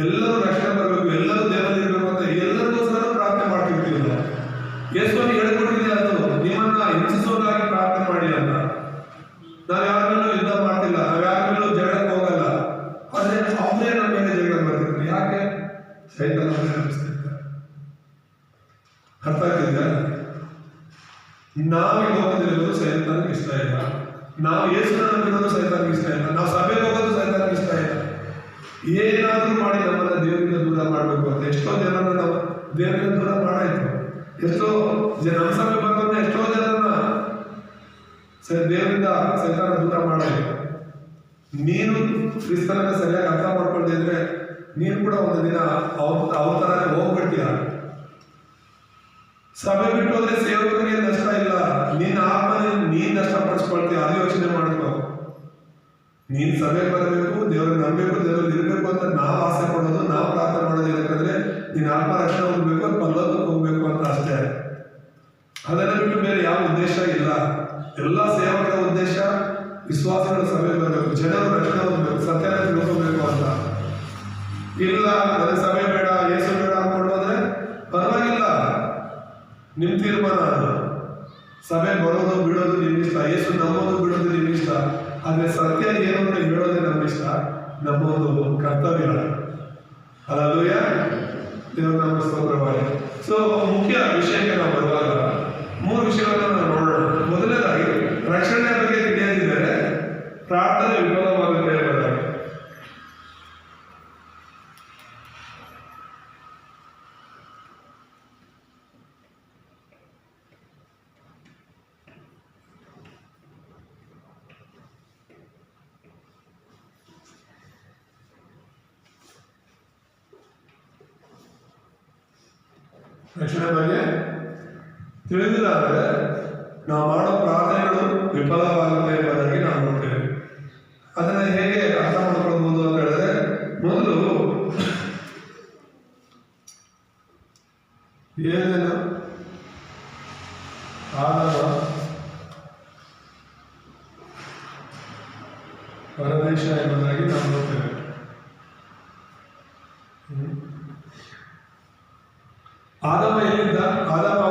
ಎಲ್ಲರೂ ರಕ್ಷಣೆ ಬರಬೇಕು, ಎಲ್ಲರೂ ದೇವರಲ್ಲಿ ಇರಬೇಕು ಅಂತ ಎಲ್ಲರಿಗೋಸ್ಕರ ಪ್ರಾರ್ಥನೆ ಮಾಡ್ತಿರ್ತೀವಿ ನಾವು. ಯೇಸುವನ್ನು ಹೇಳ್ಕೊಟ್ಟಿದೆ ಅದು, ನಿಮ್ಮನ್ನ ಹಿಂಸಿಸೋದಾಗಿ ಪ್ರಾರ್ಥನೆ ಮಾಡಿ ಅಂತ. ನಾವು ಯಾರ ಮೇಲೂ ಯುದ್ಧ ಮಾಡ್ತಿಲ್ಲ, ನಾವು ಯಾರ ಮೇಲೂ ಜಗಳಕ್ಕೆ ಹೋಗಲ್ಲ. ಆದ್ರೆ ಅವರೇ ನಮ್ಮ ಮೇಲೆ ಜಗಳ ಬರ್ತಿರ್ತಾರೆ. ಯಾಕೆ? ಸೈತಾನ ನಂಬಿಸ್ತಿರ್ತಾರೆ. ಅರ್ಥ ಆಗ್ತಿದ್ಯಾ? ನಾವು ಹೋಗೋದಿರೋದು ಸೈತಾನಿಗೆ ಇಷ್ಟ ಇಲ್ಲ, ನಾವು ಯೇಸುನ ನಂಬಿರೋದು ಸೈತಾನಿಗೆ ಇಷ್ಟ ಇಲ್ಲ, ನಾವು ಸಭೆಗೆ ಹೋಗೋದು ಸೈತಾನಿಗೆ ಇಷ್ಟ ಇಲ್ಲ. ಏನಾದ್ರೂ ಮಾಡಿ ನಮ್ಮನ್ನ ದೇವರಿಂದ ದೂರ ಮಾಡಬೇಕು ಅಂತ ಎಷ್ಟೋ ಜನರನ್ನ ನಾವು ದೇವರಿಂದ ದೂರ ಮಾಡಾಯ್ತು. ಎಷ್ಟೋ ನಮ್ಮ ಸಭೆ ಬಂದ ಎಷ್ಟೋ ಜನರನ್ನ ದೇವರಿಂದ ಸೈತಾನ ದೂರ ಮಾಡಾಯ್ತು. ನೀನು ಕ್ರಿಸ್ತನನ್ನ ಸರಿಯಾಗಿ ಅರ್ಥ ಮಾಡ್ಕೊಳ್ದಿದ್ರೆ ನೀನು ಕೂಡ ಒಂದು ದಿನ ಅವ್ರ ತರ ಹೋಗ್ಬಿಡ್ತೀಯ. ಸಭೆ ಬಿಟ್ಟು ಹೋದ್ರೆ ಸೇವಕರಿಗೆ ನಷ್ಟ ಇಲ್ಲ, ನಿನ್ನ ಆತ್ಮ ನೀನ್ ನಷ್ಟಪಡಿಸ್ಕೊಳ್ತೀಯ. ಅದು ಯೋಚನೆ ಮಾಡ್ಕೋ. ನೀನ್ ಸಭೆಗೆ ಬರಬೇಕು, ದೇವ್ರನ್ನ ನಂಬಬೇಕು, ದೇವರಲ್ಲಿ ಇರಬೇಕು ಅಂತ ನಾವು ಆಸೆ ಪಡೋದು, ನಾವು ಪ್ರಾರ್ಥನೆ ಮಾಡೋದು ಏನಕ್ಕಂದ್ರೆ ನಿನ್ನ ಆತ್ಮ ರಕ್ಷಣೆ ಹೋಗ್ಬೇಕು, ಪಲ್ಲೋಕಕ್ಕೆ ಹೋಗ್ಬೇಕು ಅಂತ ಅಷ್ಟೇ. ಅದನ್ನ ಬಿಟ್ಟು ಬೇರೆ ಯಾವ ಉದ್ದೇಶ ಇಲ್ಲ. ಎಲ್ಲ ಸೇವಕರ ಉದ್ದೇಶ ವಿಶ್ವಾಸಗಳ ಸಭೆಗೆ ಬರಬೇಕು, ಜನರು ರಕ್ಷಣೆ ಹೋಗ್ಬೇಕು, ಸತ್ಯನ ತಿಳ್ಕೋಬೇಕು ಅಂತ. ಇಲ್ಲ ನನಗೆ ಸಭೆ ಬೇಡ, ಯೇಸು ಬೇಡ ಅನ್ಕೊಂಡು ಹೋದ್ರೆ ಪರವಾಗಿಲ್ಲ, ನಿಮ್ ತೀರ್ಮಾನ ಅದು. ಸಭೆ ಬರೋದು ಬಿಡೋದು ನಿಮ್ಮಿಷ್ಟ, ಯೇಸು ನಂಬೋದು ಬಿಡೋದು ನಿಮ್ಮಿಷ್ಟ. ಆದ್ರೆ ಸತ್ಯ ಏನು ಅಂತ ಹೇಳೋದೇ ನಮ್ಮಿಷ್ಟ, ನಮ್ಮ ಒಂದು ಕರ್ತವ್ಯ. ಹಲ್ಲೆಲೂಯಾ, ದೇವರ ನಾಮ ಸ್ತೋತ್ರವಾಗಲಿ. ಸೊ ಮುಖ್ಯ ವಿಷಯಕ್ಕೆ ನಾವು ಬರುವಾಗ 3 ವಿಷಯಗಳನ್ನು ನಾವು ನೋಡೋಣ. ಮೊದಲನೇದಾಗಿ ರಕ್ಷಣೆ ಬಗ್ಗೆ ತಿಳಿಯದಿದ್ದರೆ ಪ್ರಾರ್ಥನೆ ವಿಫಲವಾಗುತ್ತೆ ಎಂಬುದಾಗಿ. ರಕ್ಷಣೆ ಬಗ್ಗೆ ತಿಳಿದಿದ್ದಾರೆ ನಾವು ಮಾಡೋ ಪ್ರಾರ್ಥನೆಗಳು ವಿಫಲವಾಗುತ್ತೆ ಎಂಬುದಾಗಿ ನಾವು ನೋಡ್ತೇವೆ. ಅದನ್ನ ಹೇಗೆ ಅರ್ಥ ಮಾಡ್ಕೊಳ್ಬಹುದು ಅಂತ ಹೇಳಿದ್ರೆ, ಮೊದಲು ಏನೇನು ಆದವ ಪರದೇಶ ಎಂಬುದಾಗಿ ನಾವು ನೋಡ್ತೇವೆ. ಆದಮ ಎಲ್ಲಿದ್ದ? ಆದಮ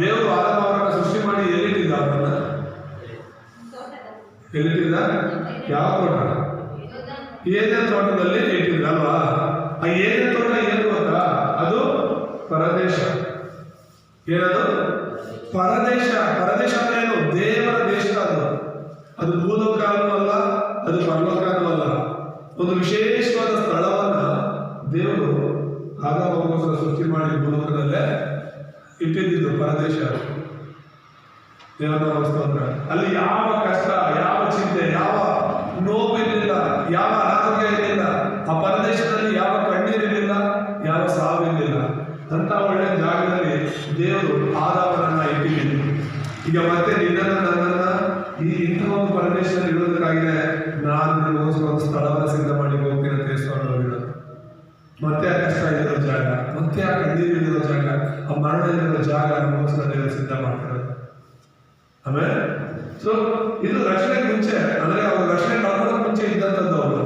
ದೇವರು ಆದಮ ಅವರನ್ನ ಸೃಷ್ಟಿ ಮಾಡಿ ಎಲ್ಲಿಟ್ಟಿದ್ದ? ಅವರನ್ನ ಎಲ್ಲಿಟ್ಟಿದ್ದ? ಯಾವ ತೋಟ? ಏನೇನ್ ತೋಟದಲ್ಲಿ ಇಟ್ಟಿದ್ದ ಅಲ್ವಾ? ಆ ಏನೇನ್ ತೋಟ ಏನು ಅಂತ ಅದು ಪರದೇಶ. ಏನದು? ಪರದೇಶ. ಪರದೇಶ ಅಂದ್ರೆ ಏನು? ದೇವರ ದೇಶ. ಅದು ಭೂಲೋಕನೂ ಅಲ್ಲ, ಅದು ಪರಲೋಕನೂ ಅಲ್ಲ. ಒಂದು ವಿಶೇಷವಾದ ಸ್ಥಳವನ್ನ ದೇವರು ಆದಾಮಗೋಸ್ಕರ ಸೃಷ್ಟಿ ಮಾಡಿ ಭೂಲೋಕದಲ್ಲೇ ಇಟ್ಟಿದ್ದು ಪರದೇಶ. ದೇವರ ಸ್ತೋತ್ರ. ಅಲ್ಲಿ ಯಾವ ಕಷ್ಟ, ಯಾವ ಚಿಂತೆ, ಯಾವ ನೋವು ಇರಲಿಲ್ಲ, ಯಾವ ಅನಾರೋಗ್ಯ ಇರಲಿಲ್ಲ. ಆ ಪರದೇಶದಲ್ಲಿ ಯಾವ ಕಣ್ಣೀರಿರಲಿಲ್ಲ, ಯಾವ ಸಾವಿರಲಿಲ್ಲ. ಅಂತ ಒಳ್ಳೆ ಜಾಗದಲ್ಲಿ ದೇವರು ಆದಾಮನನ್ನ ಇಟ್ಟಿದ್ದು. ಈಗ ಮತ್ತೆ ನಿನ್ನನ್ನ ನನ್ನನ್ನ ಇಂಥ ಒಂದು ಪರದೇಶದಲ್ಲಿ ಇರೋದಕ್ಕಾಗಿದೆ ನಾನು ನಿನಗೋಸ್ಕರ ಒಂದು ಸ್ಥಳವನ್ನು ಸಿದ್ಧ ಮಾಡಿ ಹೋಗ್ತೀನಿ ಅಂತ ತಿಳಿಸ್ಕೊಂಡು ಹೋಗಿರೋದು. ಮತ್ತೆ ಆ ಕಷ್ಟ ಇರೋ ಜಾಗ, ಮತ್ತೆ ಆ ಕಣ್ಣೀರಿರೋ ಜಾಗ, ಆ ಮರಣ ಇರೋ ಜಾಗ ನಮಗೋಸ್ಕರ ದೇವರು ಸಿದ್ಧ ಮಾಡ್ತಿರೋದು. ಆಮೇಲೆ ಸೊ ಇದು ರಕ್ಷಣೆಗೆ ಮುಂಚೆ, ಅಂದ್ರೆ ಅವರು ರಕ್ಷಣೆ ಕಳ್ಕೊಳ್ಳೋಕೆ ಮುಂಚೆ ಇದ್ದಂಥದ್ದು. ಅವರು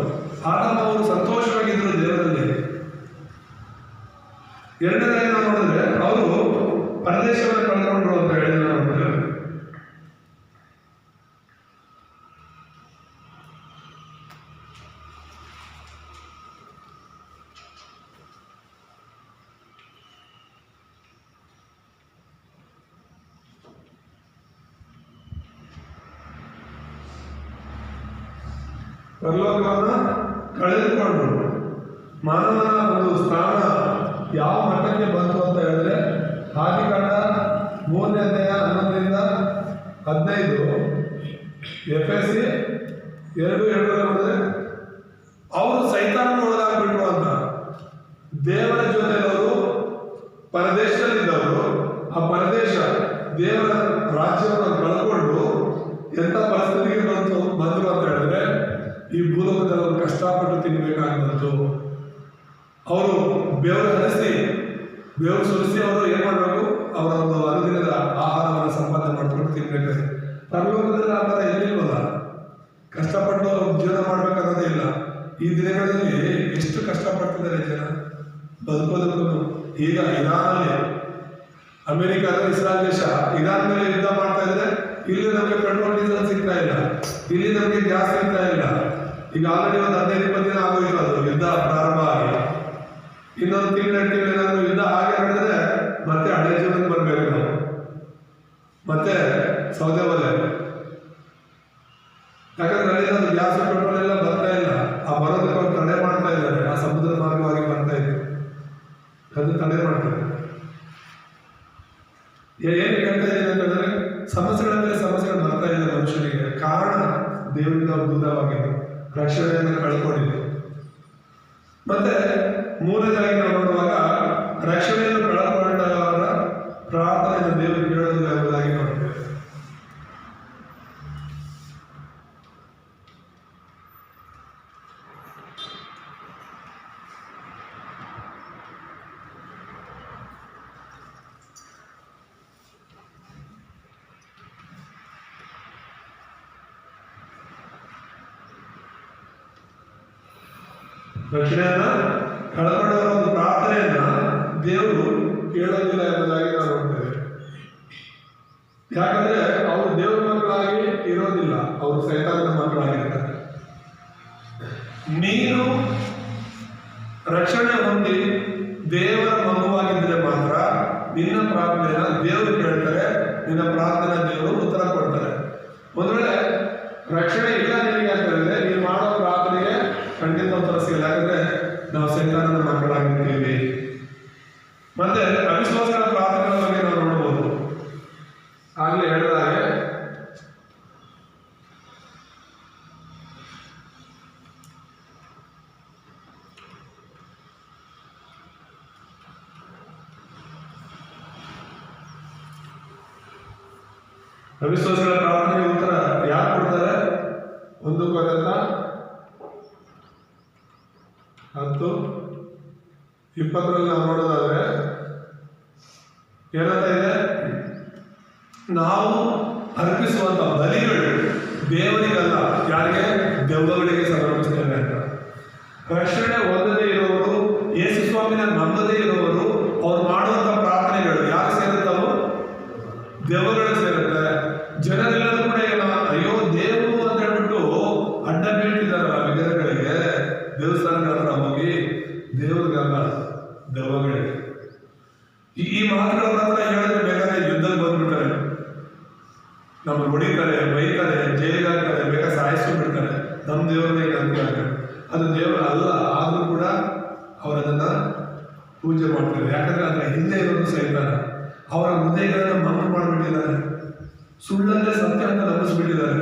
ಆದಾಮ ಅವರು ಸಂತೋಷವಾಗಿದ್ರು ದೇವರಲ್ಲಿ. ಎರಡನೇದಾಗಿ ನಾವು ನೋಡಿದ್ರೆ ಅವರು ಪರದೇಶವನ್ನು ಕಳ್ಕೊಂಡ್ರು ಅಂತ ಹೇಳಿ ನಾವು ನೋಡ್ತೇವೆ. ಪರಲೋಕವನ್ನ ಕಳೆದುಕೊಂಡು ಮಾನವನ ಒಂದು ಸ್ಥಾನ ಯಾವ ಮಟ್ಟಕ್ಕೆ ಬಂತು ಅಂತ ಹೇಳಿದ್ರೆ, ಆದಿಕಾಂಡ 3ನೇ ಅಧ್ಯಾಯ 11ರಿಂದ 15, ಎಫೆಸಿ 2:7 ನೋಡಿದ್ರೆ ಅವರು ಸೈತಾನನ ಒಳಗಾಗ್ಬಿಟ್ರು ಅಂತ. ದೇವರ ಜೊತೆ ಅವರು ಪರದೇಶದಲ್ಲಿದ್ದವರು, ಆ ಪರದೇಶ ದೇವರ ರಾಜ್ಯವನ್ನು ಕಳ್ಕೊಂಡು ಎಂಥ ಪರಿಸ್ಥಿತಿಗೆ ಬಂದ್ರು ಅಂತ ಹೇಳಿದ್ರೆ, ಈ ಭೂಲೋಕದಲ್ಲಿ ಅವರು ಕಷ್ಟಪಟ್ಟು ತಿನ್ನಬೇಕಾಗಿತ್ತು. ಅವರು ಬೆವರು ಹರಿಸಿ, ಬೆವರು ಸುರಿಸಿ ಅವರು ಏನ್ ಮಾಡಬೇಕು? ಅವರ ಒಂದು ಅನುದಿನದ ಸಂಪಾದನೆ ಮಾಡ್ಕೊಂಡು ತಿನ್ಬೇಕು. ಪರಲೋಕದಲ್ಲಿ ಆ ಥರ ಎಲ್ಲಿಲ್ವಲ್ಲ, ಕಷ್ಟಪಟ್ಟು ಜೀವನ ಮಾಡ್ಬೇಕನ್ನೋದೇ ಇಲ್ಲ. ಈ ದಿನಗಳಲ್ಲಿ ಎಷ್ಟು ಕಷ್ಟಪಡ್ತಿದ್ದಾರೆ ಜನ ಬದುಕೋದಕ್ಕೂ. ಈಗ ಇರಾನಲ್ಲಿ, ಅಮೆರಿಕದ ಇಸ್ರಾಯಲ್ ದೇಶ ಇರಾನ್ ಮೇಲೆ ಯುದ್ಧ ಮಾಡ್ತಾ ಇದ್ರೆ ಇಲ್ಲಿ ನಮಗೆ ಪೆಟ್ರೋಲ್ ಡೀಸೆಲ್ ಸಿಗ್ತಾ ಇಲ್ಲ, ಇಲ್ಲಿ ನಮಗೆ ಗ್ಯಾಸ್ ಸಿಗ್ತಾ ಇಲ್ಲ. ಈಗ ಆಲ್ರೆಡಿ ಒಂದು 15-20 ದಿನ ಆಗೋಯ್ತು ಅದು ಯುದ್ಧ ಪ್ರಾರಂಭ ಆಗಿ. ಇನ್ನೊಂದು ತಿಂಗಳು ಏನಾದ್ರು ಯುದ್ಧ ಹಾಗೆ ನಡೆದ್ರೆ ಮತ್ತೆ ಹಳೆ ಜೀವನಕ್ಕೆ ಬರ್ಬೇಕು ನಾವು, ಮತ್ತೆ ಸೌದೆ ಒಲೆ. ಯಾಕಂದ್ರೆ ಅಲ್ಲಿ ಗ್ಯಾಸ್ ಪೆಟ್ರೋಲ್ ಎಲ್ಲ ಬರ್ತಾ ಇಲ್ಲ. ಆ ಬರೋದಕ್ಕೆ ಅವ್ರು ತಡೆ ಮಾಡ್ತಾ ಇದ್ದಾರೆ. ಆ ಸಮುದ್ರ ಮಾರ್ಗವಾಗಿ ಬರ್ತಾ ಇತ್ತು, ಅದು ತಡೆ ಮಾಡ್ತಾರೆ. ಏನು ಹೇಳ್ತಾ ಇದ್ದೀನಿ ಅಂತಂದ್ರೆ, ಸಮಸ್ಯೆಗಳ ಮೇಲೆ ಸಮಸ್ಯೆಗಳು ಬರ್ತಾ ಇದೆ ಮನುಷ್ಯನಿಗೆ. ಕಾರಣ ದೇವರಿಂದ ದೂರವಾಗಿದ್ದು, ರಕ್ಷಣೆಯನ್ನು ಕಳ್ಕೊಂಡಿದ್ದು. ಮತ್ತೆ ಮೂರನೇದಾಗಿ ನಾವು ನೋಡುವಾಗ ರಕ್ಷಣೆಯನ್ನು ಕಳಕೊಂಡವರ ಪ್ರಾರ್ಥನೆಯನ್ನು ದೇವರು ಕೇಳೋದು ಎಂಬುದಾಗಿ ನೋಡ್ತೇವೆ. ರಕ್ಷಣೆಯನ್ನ ಕಳ್ಕೊಂಡವರ ಒಂದು ಪ್ರಾರ್ಥನೆಯನ್ನ ದೇವರು ಕೇಳೋದಿಲ್ಲ ಎಂಬುದಾಗಿ ನಾವು ನೋಡ್ತೇವೆ. ಯಾಕಂದ್ರೆ ಅವರು ದೇವರ ಮಕ್ಕಳಾಗಿ ಇರೋದಿಲ್ಲ, ಅವರು ಸೈತಾನನ ಮಕ್ಕಳಾಗಿರ್ತಾರೆ. ನೀನು ರಕ್ಷಣೆ ಹೊಂದಿ ದೇವರ ಮಗುವಾಗಿದ್ದರೆ ಮಾತ್ರ ನಿನ್ನ ಪ್ರಾರ್ಥನೆಯನ್ನ ದೇವರು ಕೇಳ್ತಾರೆ, ನಿನ್ನ ಪ್ರಾರ್ಥನೆ ದೇವರು ಉತ್ತರ ಕೊಡ್ತಾರೆ. ಒಂದು ವೇಳೆ ರಕ್ಷಣೆ ಇಲ್ಲ ನಿನಗೆ ಅಂತ ಹೇಳಿದ್ರೆ ನೀವು ಮಾಡೋ ಪ್ರಾರ್ಥನೆಗೆ ಖಂಡಿತ ಉತ್ತರ ಸಿಗಲ್ಲ. ಯಾಕಂದ್ರೆ ನಾವು ಸೈತಾನನ ಮಕ್ಕಳಾಗಿರ್ತೀವಿ. ಮತ್ತೆ ಅವಿಶ್ವಾಸಗಳ ಪ್ರಾರ್ಥನೆಗಳ ಬಗ್ಗೆ ನಾವು ನೋಡಬಹುದು. ಆಗಲೇ ಹೇಳಿದ ಹಾಗೆ ಅವಿಶ್ವಾಸಗಳ ಪ್ರಾರ್ಥನೆಗೆ ಉತ್ತರ ಯಾರು ಕೊಡ್ತಾರೆ? 1 ಕೊರಿಂಥ 10:20 ನಾವು ನೋಡೋದಾದ್ರೆ ಏನಂತ ಇದೆ? ನಾವು ಅರ್ಪಿಸುವಂತ ಬಲಿಗಳು ದೇವರಿಗಲ್ಲ, ಯಾರಿಗೆ? ದೆವ್ವಗಳಿಗೆ ಸಮರ್ಪಿಸ್ತೇವೆ ಅಂತ. ರಕ್ಷಣೆ ಹೊಂದದೇ ಇರೋರು, ಯೇಸು ಸ್ವಾಮಿನ ನಂಬದೇ ಇರೋರು, ಅವ್ರು ಮಾಡುವಂತ ಪ್ರಾರ್ಥನೆಗಳು ಯಾರು ಸೇರುತ್ತವು? ದೆವ್ವಗಳಿಗೆ ಸೇರುತ್ತೆ. ಜನರೆಲ್ಲರೂ ಕೂಡ ಈಗ ಅಯ್ಯೋ ದೇವರು ಅಂತ ಹೇಳ್ಬಿಟ್ಟು ಅಡ್ಡ ಬೀಳ್ತಿದಾರಲ್ಲ ವಿಗ್ರಹಗಳಿಗೆ, ದೇವಸ್ಥಾನಗಳ ಹತ್ರ ಹೋಗಿ ದೇವ್ರಿಗಲ್ಲ ದೆವ್ವಗಳಿಗೆ. ಈ ಮಾತುಗಳ ಹತ್ರ ಹೇಳಿದ್ರೆ ಬೇಕಾದ್ರೆ ಯುದ್ಧಕ್ಕೆ ಬಂದ್ಬಿಡ್ತಾರೆ, ನಮ್ಮನ್ನು ಹೊಡಿತಾರೆ, ಬೈತಾರೆ, ಜೈಲಿಗೆ ಹಾಕ್ತಾರೆ, ಬೇಕಾದ್ರೆ ಸಾಯಿಸ್ಬಿಡ್ತಾರೆ. ನಮ್ಮ ದೇವ್ರನ್ನೇ ಗಂತಿ ಹಾಕ್ತಾರೆ. ಅದು ದೇವರು ಅಲ್ಲ, ಆದ್ರೂ ಕೂಡ ಅವರದನ್ನ ಪೂಜೆ ಮಾಡ್ತಾರೆ. ಯಾಕಂದ್ರೆ ಅದರ ಹಿಂದೆ ಇರೋದು ಸೈತಾನ. ಅವರ ಹೃದಯಗಳನ್ನ ಮಣ್ಣು ಮಾಡಿಬಿಟ್ಟಿದ್ದಾರೆ, ಸುಳ್ಳಲ್ಲೇ ಸತ್ಯ ಅಂತ ನಂಬಿಸ್ಬಿಟ್ಟಿದ್ದಾರೆ.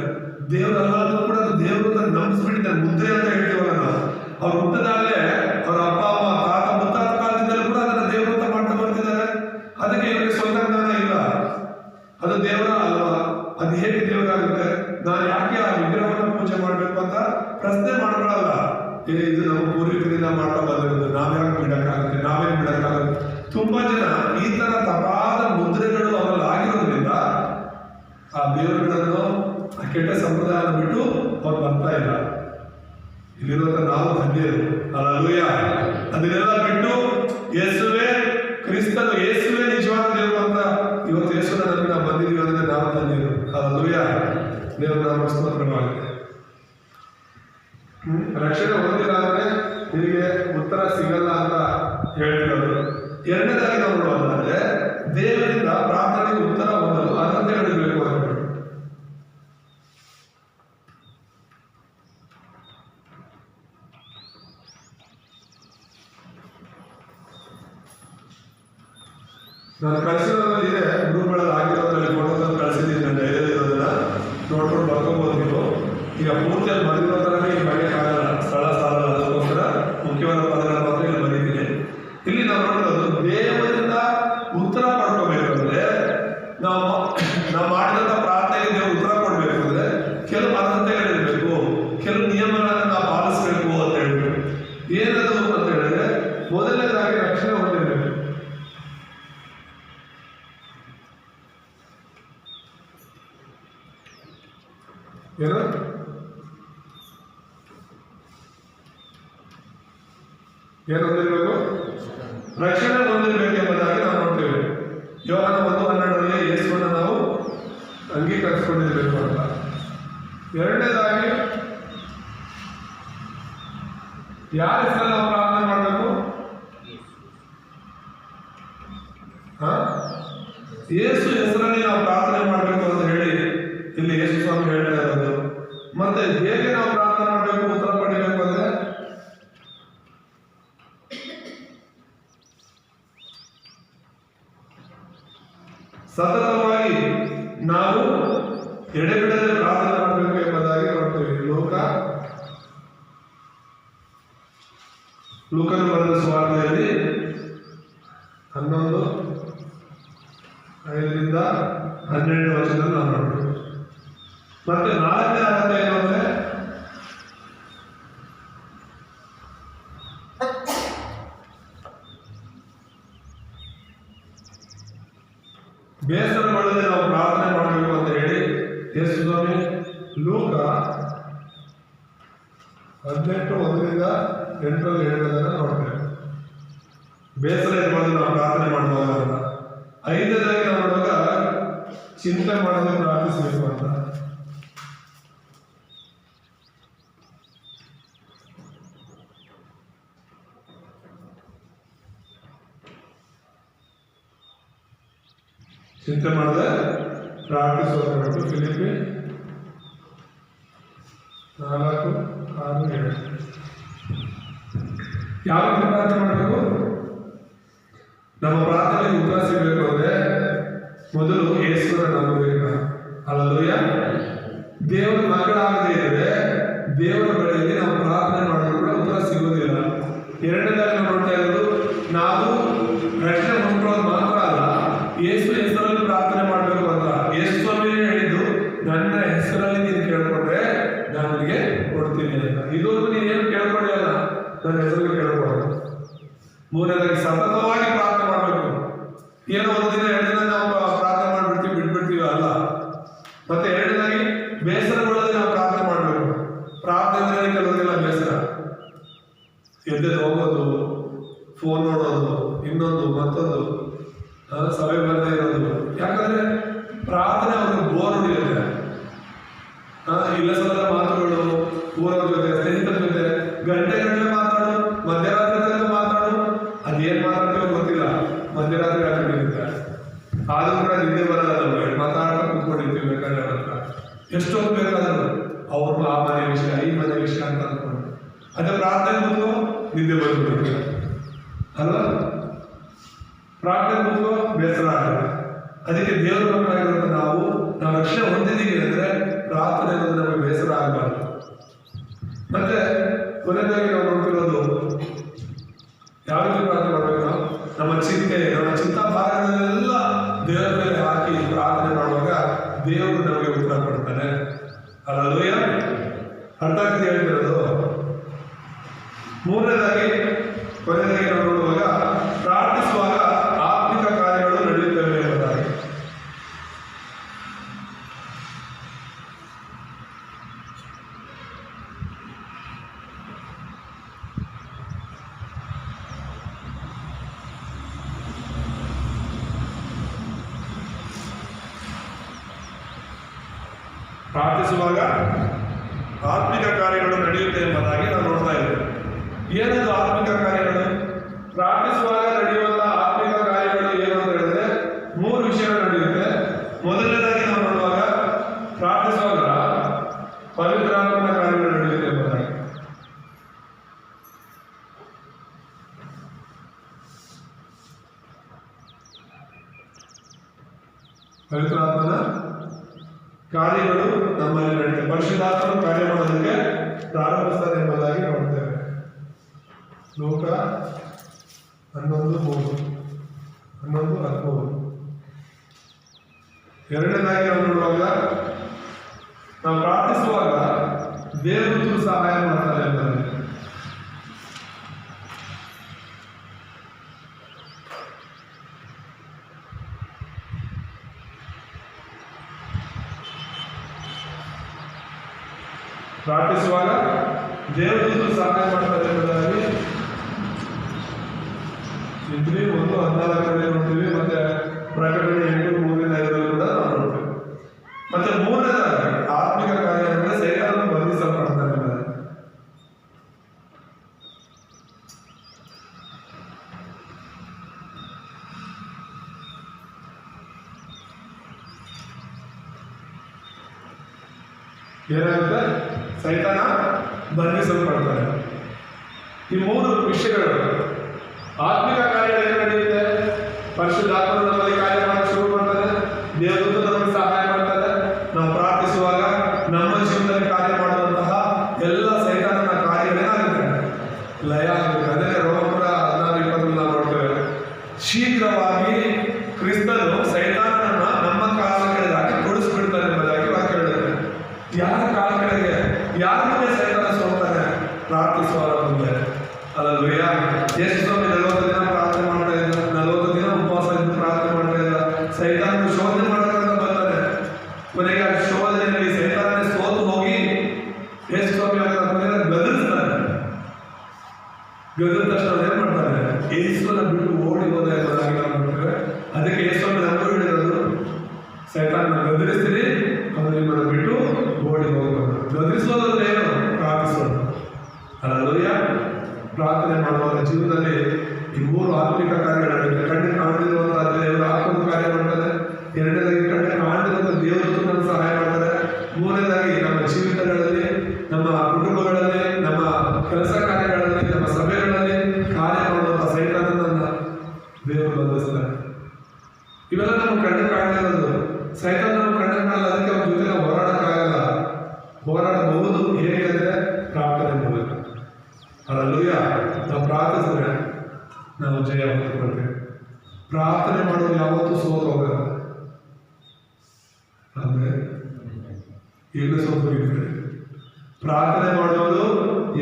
ದೇವರಲ್ಲಾದ್ರೂ ಕೂಡ ಅದು ದೇವರು ಅಂತ ನಂಬಿಸ್ಬಿಟ್ಟಿದ್ದಾರೆ. ಮುದ್ರೆ ಅಂತ ಹೇಳ್ತೀವಲ್ಲ ನಾವು. ಅವ್ರು ಹುಟ್ಟದಾಗಲೇ ಅವರ ಅಪ್ಪ ಅಮ್ಮ ತಾತ ಮುತ್ತಾತ ಕಾಲದಿಂದಲೂ ಕೂಡ ಅದನ್ನ ದೇವರು ಅಂತ ಮಾಡ್ತಾ ಬರ್ತಿದ್ದಾರೆ. ಅದಕ್ಕೆ ಇವರಿಗೆ ಸ್ವಂತ ಜ್ಞಾನ ಇಲ್ಲ. ಅದು ದೇವರ ಅಲ್ವಾ? ಅದು ಹೇಗೆ ದೇವರಾಗುತ್ತೆ? ನಾನು ಯಾಕೆ ಆ ವಿಗ್ರಹವನ್ನು ಪೂಜೆ ಮಾಡಬೇಕು ಅಂತ ಪ್ರಶ್ನೆ ಮಾಡ್ಕೊಳ್ಳಲ್ಲ. ಇದು ನಮ್ಮ ಪೂರ್ವಿಕರಿಂದ ಮಾಡ್ತಾ ಬಂದಿರೋದು, ನಾವ್ಯಾಕೆ ಬಿಡಕ್ಕಾಗುತ್ತೆ, ನಾವೇನು ಬಿಡಕ್ಕಾಗುತ್ತೆ? ತುಂಬಾ ಜನ ಈ ತರ ತಪಾದ ಮುದ್ರೆಗಳು ಅವರಲ್ಲಿ ಆಗಿರೋದ್ರಿಂದ ಆ ದೇವರುಗಳನ್ನು, ಆ ಕೆಟ್ಟ ಸಂಪ್ರದಾಯ ಬಿಟ್ಟು ಅವ್ರು ಬರ್ತಾ ಇಲ್ಲ. ಇಲ್ಲಿರುವಂತ ನಾವು ಧನ್ಯರು. ಹಲ್ಲೆಲೂಯಾ. ಅದನ್ನೆಲ್ಲ ಬಿಟ್ಟು ಯೇಸುವೇ ಕ್ರಿಸ್ತನು, ಯೇಸುವೇ ನಿಜವಾದ ದೇವರು ಅಂತ ಇವತ್ತು ಯೇಸುನ ನಮಗೆ ನಾವು ಬಂದಿದ್ದೀವಿ ಅಂದ್ರೆ ನಾವು ಧನ್ಯರು. ಹಲ್ಲೆಲೂಯಾ. ದೇವರ ನಾಮ ಸ್ತೋತ್ರವಾಗಲಿ. ರಕ್ಷಣೆ ಹೊಂದಿಲ್ಲ ಅಂದ್ರೆ ನಿಮಗೆ ಉತ್ತರ ಸಿಗಲ್ಲ ಅಂತ ಹೇಳ್ತಿರೋದು. ಎರಡನೇದಾಗಿ ನಾವು ನೋಡೋದಾದ್ರೆ ದೇವರಿಂದ ಪ್ರಾರ್ಥನೆಗೆ ಉತ್ತರ ಹೊಂದಲು ಅರ್ಹತೆಗಳಿರಬೇಕು ಅಂತ. ನಾನು ಕಳಿಸಿರೋದ್ರಲ್ಲಿ ಇದೆ, ಗ್ರೂಪ್ಗಳಲ್ಲಿ ಆಗಿರೋದ್ರಲ್ಲಿ ಫೋಟೋದಲ್ಲಿ ಕಳಿಸಿದ್ದೀನಿ. ನಾನು ಡೈರಿಯಲ್ಲಿ ಇರೋದನ್ನ ನೋಡ್ಕೊಂಡು ಬರ್ಕೋಬಹುದು ನೀವು. ಈಗ ಪೂರ್ತಿಯಲ್ಲಿ ಬರೆದಿರೋ ಥರನೇ ಈಗ ಬರೆಯೋಕ್ಕಾಗಲ್ಲ, ಸ್ಥಳ ಸಾಲಲ್ಲ. ಅದಕ್ಕೋಸ್ಕರ ಮುಖ್ಯವಾದ ಪದಗಳ ಮಾತ್ರ ಇಲ್ಲಿ ಬರೀತೀನಿ. ಇಲ್ಲಿ ನಾವು ನೋಡಿರೋದು ದೇವರಿಂದ ಉತ್ತರ ಪಡ್ಕೋಬೇಕಂದ್ರೆ, ನಾವು ಮಾಡಿದಂಥ ಪ್ರಾರ್ಥನೆಗೆ ದೇವರು ಉತ್ತರ ಕೊಡ್ಬೇಕಂದ್ರೆ ಕೆಲವು ಅರ್ಹತೆಗಳಿರಬೇಕು, ಕೆಲವು ನಿಯಮಗಳನ್ನು ನಾವು ಪಾಲಿಸಬೇಕು ಅಂತ ಹೇಳ್ಬೇಕು. ಏನದು ಅಂತ ಹೇಳಿದ್ರೆ, ಮೊದಲನೇದಾಗಿ ರಕ್ಷಣೆ ಹೊಂದಿರಬೇಕು. ಏನು ಏನು ಹೊಂದಿರಬೇಕು? ರಕ್ಷಣೆ ಹೊಂದಿರಬೇಕೆಂಬುದಾಗಿ ನಾವು ನೋಡ್ತೇವೆ. ಯೋಹಾನ 1:12 ಯೇಸುವನ್ನು ನಾವು ಅಂಗೀಕರಿಸಿಕೊಂಡಿರಬೇಕು ಅಂತ. ಎರಡನೇದಾಗಿ ಯಾರ ಹೆಸರಲ್ಲಿ ನಾವು ಪ್ರಾರ್ಥನೆ ಮಾಡಬೇಕು? ಯೇಸು ಹೆಸರಲ್ಲಿ ನಾವು ಪ್ರಾರ್ಥನೆ ಮಾಡಬೇಕು ಅಂತ ಹೇಳಿ ಇಲ್ಲಿ ಯೇಸು ಸ್ವಾಮಿ ಹೇಳ್ತಾ ಇರೋದು. ಮತ್ತೆ ಹೇಗೆ ನಾವು ಪ್ರಾರ್ಥನೆ ಮಾಡಬೇಕು, ಉತ್ತರ ಪಡಿಬೇಕು ಅಂದ್ರೆ ಸತತವಾಗಿ ನಾವು ಎಡೆಬಿಡದೆ ಪ್ರಾರ್ಥನೆ ಮಾಡಬೇಕು ಎಂಬುದಾಗಿ ನೋಡ್ತೇವೆ. ಲೂಕನ ಬರೆದ ಸುವಾರ್ತೆಯಲ್ಲಿ 11:5-12 ನಾವು ನೋಡ್ತೇವೆ. ಮತ್ತೆ 4ನೇ ಆದ್ಯತೆ ಏನು ಅಂದ್ರೆ ಬೇಸರಗೊಳ್ಳದೆ ನಾವು ಪ್ರಾರ್ಥನೆ ಮಾಡಬೇಕು ಅಂತ ಹೇಳಿ ಯೇಸು ಸ್ವಾಮಿ ಲೂಕ 18:1-8 ಹೇಳೋದನ್ನ ನೋಡ್ತೇವೆ. ಬೇಸರ ಇರುವಾಗ ನಾವು ಪ್ರಾರ್ಥನೆ ಮಾಡುವಾಗ ಅಂತ. 5ನೇದಾಗಿ ನಾವು ನೋಡುವಾಗ ಚಿಂತೆ ಮಾಡೋದನ್ನು ಪ್ರಾರ್ಥಿಸಬೇಕು ಅಂತ. ಚಿಂತೆ ಮಾಡದೆ ಪ್ರಾರ್ಥಿಸೋದು. ಫಿಲಿಪ್ಪಿ 4:6-7 ಯಾವ ಪ್ರಾರ್ಥನೆ ಮಾಡಬೇಕು? ನಮ್ಮ ಪ್ರಾರ್ಥನೆಗೆ ಉತ್ತರ ಸಿಗಬೇಕು ಅಂದ್ರೆ ಮೊದಲು ಯೇಸುವನ್ನು ನಂಬಬೇಕು. ಹಲ್ಲೆಲೂಯಾ. ದೇವರ ಮಕ್ಕಳಾಗದೇ ಇದ್ರೆ ದೇವರ ಬಳಿಯಲ್ಲಿ ನಾವು ಪ್ರಾರ್ಥನೆ ಮಾಡಿದ್ರು ಕೂಡ ಉತ್ತರ ಸಿಗೋದಿಲ್ಲ. ಎರಡನೇದಾಗಿ ನಾವು ನೋಡ್ತಾ ಇರೋದು, ನಾವು ರಕ್ಷಣೆ ಹೊಂದ್ಕೊಳ್ಳೋದು ಮಾತ್ರ ಅಲ್ಲ, ಯೇಸು ಹೆಸರಲ್ಲಿ ಪ್ರಾರ್ಥನೆ ಮಾಡಬೇಕು ಅಂತ. ಯೇಸು ಸ್ವಾಮಿ ಹೇಳಿದ್ದು, ನನ್ನ ಹೆಸರಲ್ಲಿ ನೀನು ಕೇಳ್ಕೊಂಡ್ರೆ ನಾನು ನಿನಗೆ ಕೊಡ್ತೀನಿ ಅಂತ. ಇದುವರೆಗೂ ನೀನು ಏನು ಕೇಳ್ಕೊಂಡಿಲ್ಲ, ನನ್ನ ಹೆಸರಲ್ಲಿ ಕೇಳ್ಕೊಳ್ಳೋದು. ಮೂರನೇದಾಗಿ ಸತತವಾಗಿ ಪ್ರಾರ್ಥನೆ ಮಾಡಬೇಕು. ಏನೋ ಒಂದು ದಿನ 2 ದಿನ ನಾವು ಪ್ರಾರ್ಥನೆ ಮಾಡಿಬಿಡ್ತೀವಿ, ಬಿಟ್ಬಿಡ್ತೀವಿ ಅಲ್ಲ. ಮತ್ತೆ ಎರಡನೇದಾಗಿ ಬೇಸರಗೊಳ್ಳದೆ ನಾವು ಪ್ರಾರ್ಥನೆ ಮಾಡಬೇಕು. ಪ್ರಾರ್ಥನೆ ಅಂದ್ರೆ ಕೆಲವರಿಗೆಲ್ಲ ಬೇಸರ, ಎದ್ದು ಹೋಗೋದು, ಫೋನ್ ನೋಡೋದು, ಇನ್ನೊಂದು ಮತ್ತೊಂದು, ಸಭೆ ಬರದೇ ಇರೋದು. ಯಾಕಂದ್ರೆ ಪ್ರಾರ್ಥನೆ ಅವ್ರಿಗೆ ಬೋರ್ ಹೊಡಿಯುತ್ತೆ. ಇಲ್ಲ ಸಲ ಮಾತುಗಳು, ಊರವ್ರ ಜೊತೆ, ಸ್ನೇಹಿತರ ಜೊತೆ ಗಂಟೆಗಟ್ಟಲೆ ಮಾತಾಡು, ಮಧ್ಯರಾತ್ರಿ ತನಕ ಮಾತಾಡು. ಅದೇನ್ ಮಾತಾಡ್ತೀವೋ ಗೊತ್ತಿಲ್ಲ, ಮಧ್ಯರಾತ್ರಿ ಹಾಕೊಂಡಿರುತ್ತೆ. ಆದ್ರೂ ಕೂಡ ನಿದ್ದೆ ಬರಲ್ಲ ನಮಗೆ, ಮಾತಾಡ್ತಾ ಕೂತ್ಕೊಂಡಿರ್ತೀವಿ ಬೇಕಾದ್ರೆ ಅವ್ರ ಹತ್ರ. ಎಷ್ಟೊಂದು ಬೇಕಾದ್ರು ಅವ್ರು ಆ ಮನೆ ವಿಷಯ, ಈ ಮನೆ ವಿಷಯ ಅಂತ ಅಂದ್ಕೊಂಡು ಅದೇ ಪ್ರಾರ್ಥನೆ ಬಂದು ನಿದ್ದೆ ಬಂದ್ಬಿಡ್ತೀವಿ ಅಲ್ವಾ? ಪ್ರಾರ್ಥನೆ ಬಂದು ಬೇಸರ ಆಗುತ್ತೆ. ಅದಕ್ಕೆ ದೇವರ ಮಕ್ಕಳಾಗಿರುವಂತ ನಾವು ರಕ್ಷಣೆ ಹೊಂದಿದ್ದೀವಿ ಅಂದ್ರೆ ಪ್ರಾರ್ಥನೆ ಅನ್ನೋದು ನಮಗೆ ಬೇಸರ ಆಗಬಾರ್ದು. ಮತ್ತೆ ಕೊನೆಯದಾಗಿ ನಾವು ನೋಡ್ತಿರೋದು, ಯಾವ ರೀತಿ ಪ್ರಾರ್ಥನೆ ಮಾಡಬೇಕು? ನಮ್ಮ ಚಿಂತೆ, ನಮ್ಮ ಚಿಂತಾಭಾರಗಳನ್ನೆಲ್ಲ ದೇವರ ಮೇಲೆ ಹಾಕಿ ಪ್ರಾರ್ಥನೆ ಮಾಡುವಾಗ ದೇವರು ನಮಗೆ ಉತ್ತರ ಕೊಡ್ತಾನೆ. ಹಲ್ಲೆಲೂಯಾ. ಅರ್ಥ ಆಗ್ತದೆ ಹೇಳ್ತಿರೋದು. ಮೂರನೇದಾಗಿ ಕೊನೆಯದಾಗಿ ನಾವು ನೋಡುವಾಗ, ಪ್ರಾರ್ಥಿಸುವಾಗ ಆತ್ಮಿಕ ಕಾರ್ಯಗಳು ನಡೆಯುತ್ತವೆ ಎಂಬುದಾಗಿ. ಪ್ರಾರ್ಥಿಸುವಾಗ ಆತ್ಮಿಕ ಕಾರ್ಯಗಳು ನಡೆಯುತ್ತೆ ಎಂಬುದಾಗಿ ನಾವು ನೋಡ್ತಾ ಇದ್ದೇವೆ. ಏನದು ಆತ್ಮಿಕ ಕಾರ್ಯಗಳು? ಪ್ರಾರ್ಥಿಸುವಾಗ ನಡೆಯುವಂತ ಆತ್ಮಿಕ ಕಾರ್ಯಗಳು ಏನು ಅಂತ ಹೇಳಿದ್ರೆ 3 ವಿಷಯಗಳು ನಡೆಯುತ್ತೆ. ಮೊದಲನೇದಾಗಿ ನಾವು ನೋಡುವಾಗ ಪ್ರಾರ್ಥಿಸುವಾಗ ಪವಿತ್ರಾತ್ಮನ ಕಾರ್ಯಗಳು ನಡೆಯುತ್ತೆ ಎಂಬುದಾಗಿ. ಪವಿತ್ರಾತ್ಮನ ಕಾರ್ಯಗಳು ನಮ್ಮಲ್ಲಿ ನಡೆಯುತ್ತೆ. ಪರಿಶುದ್ಧಾತ್ಮನ ಕಾರ್ಯ ಮಾಡೋದಕ್ಕೆ ಪ್ರಾರಂಭಿಸ್ತಾರೆ ಎಂಬುದಾಗಿ ನೋಡ್ತೇವೆ. ಲೋಕ 11:13 ಎರಡನೇದಾಗಿ ನಾವು ನೋಡುವಾಗ, ನಾವು ಪ್ರಾರ್ಥಿಸುವಾಗ ದೇವರು ಸಹಾಯ ಮಾಡ್ತಾರೆ ಎಂಬುದಾಗಿ. ಪ್ರಾರ್ಥಿಸುವಾಗ ದೇವದೂತರು ಸಹಾಯ ಮಾಡ್ತಾರೆ ಎಂಬುದಾಗಿ ಇದ್ರಿ 1:14 ನೋಡ್ತೀವಿ. ಮತ್ತೆ ಪ್ರಕಟಣೆ 8:3-5 ಕೂಡ ನಾವು ನೋಡ್ತೀವಿ. ಮತ್ತೆ ಮೂರನೇದಾಗಿ ಆತ್ಮಿಕ ಕಾರ್ಯ ಅಂದರೆ ಸೈತಾನನು ಬಂಧಿಸಲ್ಪಡ್ತಾನೆ. ಏನಾಗುತ್ತೆ? ಸೈತಾನ ಬಂಧಿಸಲ್ಪಡ್ತಾನೆ. ಈ ಮೂರು ವಿಷಯಗಳು ಆತ್ಮಿಕ ಕಾರ್ಯಗಳು ಏನು ನಡೆಯುತ್ತೆ? ಪರಿಶುದ್ಧಾತ್ಮನು ನಮ್ಮಲ್ಲಿ ಕಾರ್ಯ ಮಾಡಕ್ಕೆ ಶುರು ಮಾಡ್ತಾನೆ, ದೇವದೂತರು ನಮಗೆ ಸಹಾಯ ಮಾಡ್ತಾರೆ. ನಾವು ಪ್ರಾರ್ಥಿಸುವಾಗ ನಮ್ಮ ಜೀವನದಲ್ಲಿ ಕಾರ್ಯ ಮಾಡುವಂತಹ ಎಲ್ಲ ಸೈತಾನನ ಕಾರ್ಯಗಳೇನಾಗುತ್ತೆ? ಲಯ ಆಗುತ್ತೆ. ಅದೇ ರೋಮಪುರ 16:20 ನಾವು ನೋಡ್ತೇವೆ. ಶೀಘ್ರವಾಗಿ ಕ್ರಿಸ್ತನು ಸೈತಾನನನ್ನ ನಮ್ಮ ಕಾಲ ಕೆಳಗೆ ತೊಡಿಸ್ಬಿಡ್ತಾನೆ ಎಂಬುದಾಗಿ ವಾಕ್ಯ ಹೇಳುತ್ತೆ. ಯಾರ ಕಾಲ ಕೆಳಗೆ? ಯಾರ ಮುಂದೆ ಸೈತಾನ ಸೋಲ್ತಾನೆ? ಪ್ರಾರ್ಥಿಸುವವರ ಮುಂದೆ. ಅಲ್ಲಲ್ವಯ್ಯ, ಯೇಸು ಸ್ವಾಮಿ 40 ದಿನ ಪ್ರಾರ್ಥನೆ ಮಾಡ್ತಾ ಇದ್ದ, 40 ದಿನ ಉಪವಾಸ ಇದ್ದು ಪ್ರಾರ್ಥನೆ ಮಾಡ್ತಾ ಇದ್ದ. ಸೈತಾನ ಶೋಧನೆ ಮಾಡೋದ್ರಿಂದ ಬರ್ತಾನೆ. ಕೊನೆಗೆ ಆ ಶೋಧನೆಯಲ್ಲಿ ಸೈತಾನನೇ ಸೋತು ಹೋಗಿ ಯೇಸು ಸ್ವಾಮಿ ಗದರಿಸ್ತಾನೆ. ಗದರಿದ ತಕ್ಷಣ ಏನ್ ಮಾಡ್ತಾನೆ? ಯೇಸುವನ್ನ ಬಿಟ್ಟು ಓಡಿ ಹೋದ ಎಂಬುದಾಗಿ ನಾವು ನೋಡ್ತೇವೆ. ಅದಕ್ಕೆ ಯೇಸು ಸ್ವಾಮಿ ನಮಗೂ ಹೇಳಿರೋದು, ಸೈತಾನ ಗದರಿಸ್ತೀರಿ, ಅವನು ನಿಮ್ಮನ್ನು ಬಿಟ್ಟು ಓಡಿ ಹೋಗಬಹುದು. ಗದರಿಸೋದಂದ್ರೆ ಏನು? ಪ್ರಾರ್ಥಿಸೋದು. ಅಲ್ಲಲ್ವಯ್ಯ, ಪ್ರಾರ್ಥನೆ ಮಾಡುವಾಗ ಜೀವನದಲ್ಲಿ ಈ ಮೂರು ಆತ್ಮಿಕ ಕಾರ್ಯಗಳು ಕಣ್ಣಿಗೆ ಕಾಣದಿರುವಂತಹ ದೇವರ ಆತ್ಮದ ಕಾರ್ಯ ಮಾಡ್ತಾರೆ. ಎರಡನೇದಾಗಿ ಕಣ್ಣಿಗೆ ಕಾಣದಿರುವಂತಹ ದೇವರು ನಮ್ಗೆ ಸಹಾಯ ಮಾಡ್ತಾರೆ. ಮೂರನೇದಾಗಿ ನಮ್ಮ ಜೀವಿತಗಳಲ್ಲಿ, ನಮ್ಮ ಕುಟುಂಬಗಳಲ್ಲಿ, ನಮ್ಮ ಕೆಲಸ ಕಾರ್ಯಗಳಲ್ಲಿ, ನಮ್ಮ ಸಭೆಗಳಲ್ಲಿ ಕಾರ್ಯ ಮಾಡುವಂತಹ ಸೈತಾನನನ್ನ ದೇವರು ಬಂಧಿಸ್ತಾರೆ. ಇವೆಲ್ಲ ನಮ್ಮ ಕಣ್ಣಿಗೆ ಕಾಣದಿರೋದು. ಸೈತಾನ ನಮ್ಮ ಕಣ್ಣಿಗೆ ಕಾಣಲ್ಲ, ಅದಕ್ಕೆ ಅವ್ರ ಜೊತೆ ನಾವು ಹೋರಾಡಕ್ಕಾಗಲ್ಲ. ಹೋರಾಡಬಹುದು ಹೇಗೆ ಅಂದರೆ ಪ್ರಾರ್ಥನೆ ಮೂಲಕ. ಅಲ್ಲೂಯ್ಯ, ನಾವು ಪ್ರಾರ್ಥಿಸಿದ್ರೆ ನಾವು ಜಯ ಹೊಂದಿಕೊಳ್ತೇವೆ. ಪ್ರಾರ್ಥನೆ ಮಾಡೋದು ಯಾವತ್ತೂ ಸೋತು ಹೋಗಲ್ಲ. ಅಂದ್ರೆ ಈಗಲೂ ಸೋತು ಹೋಗಿದ್ರೆ ಪ್ರಾರ್ಥನೆ ಮಾಡೋದು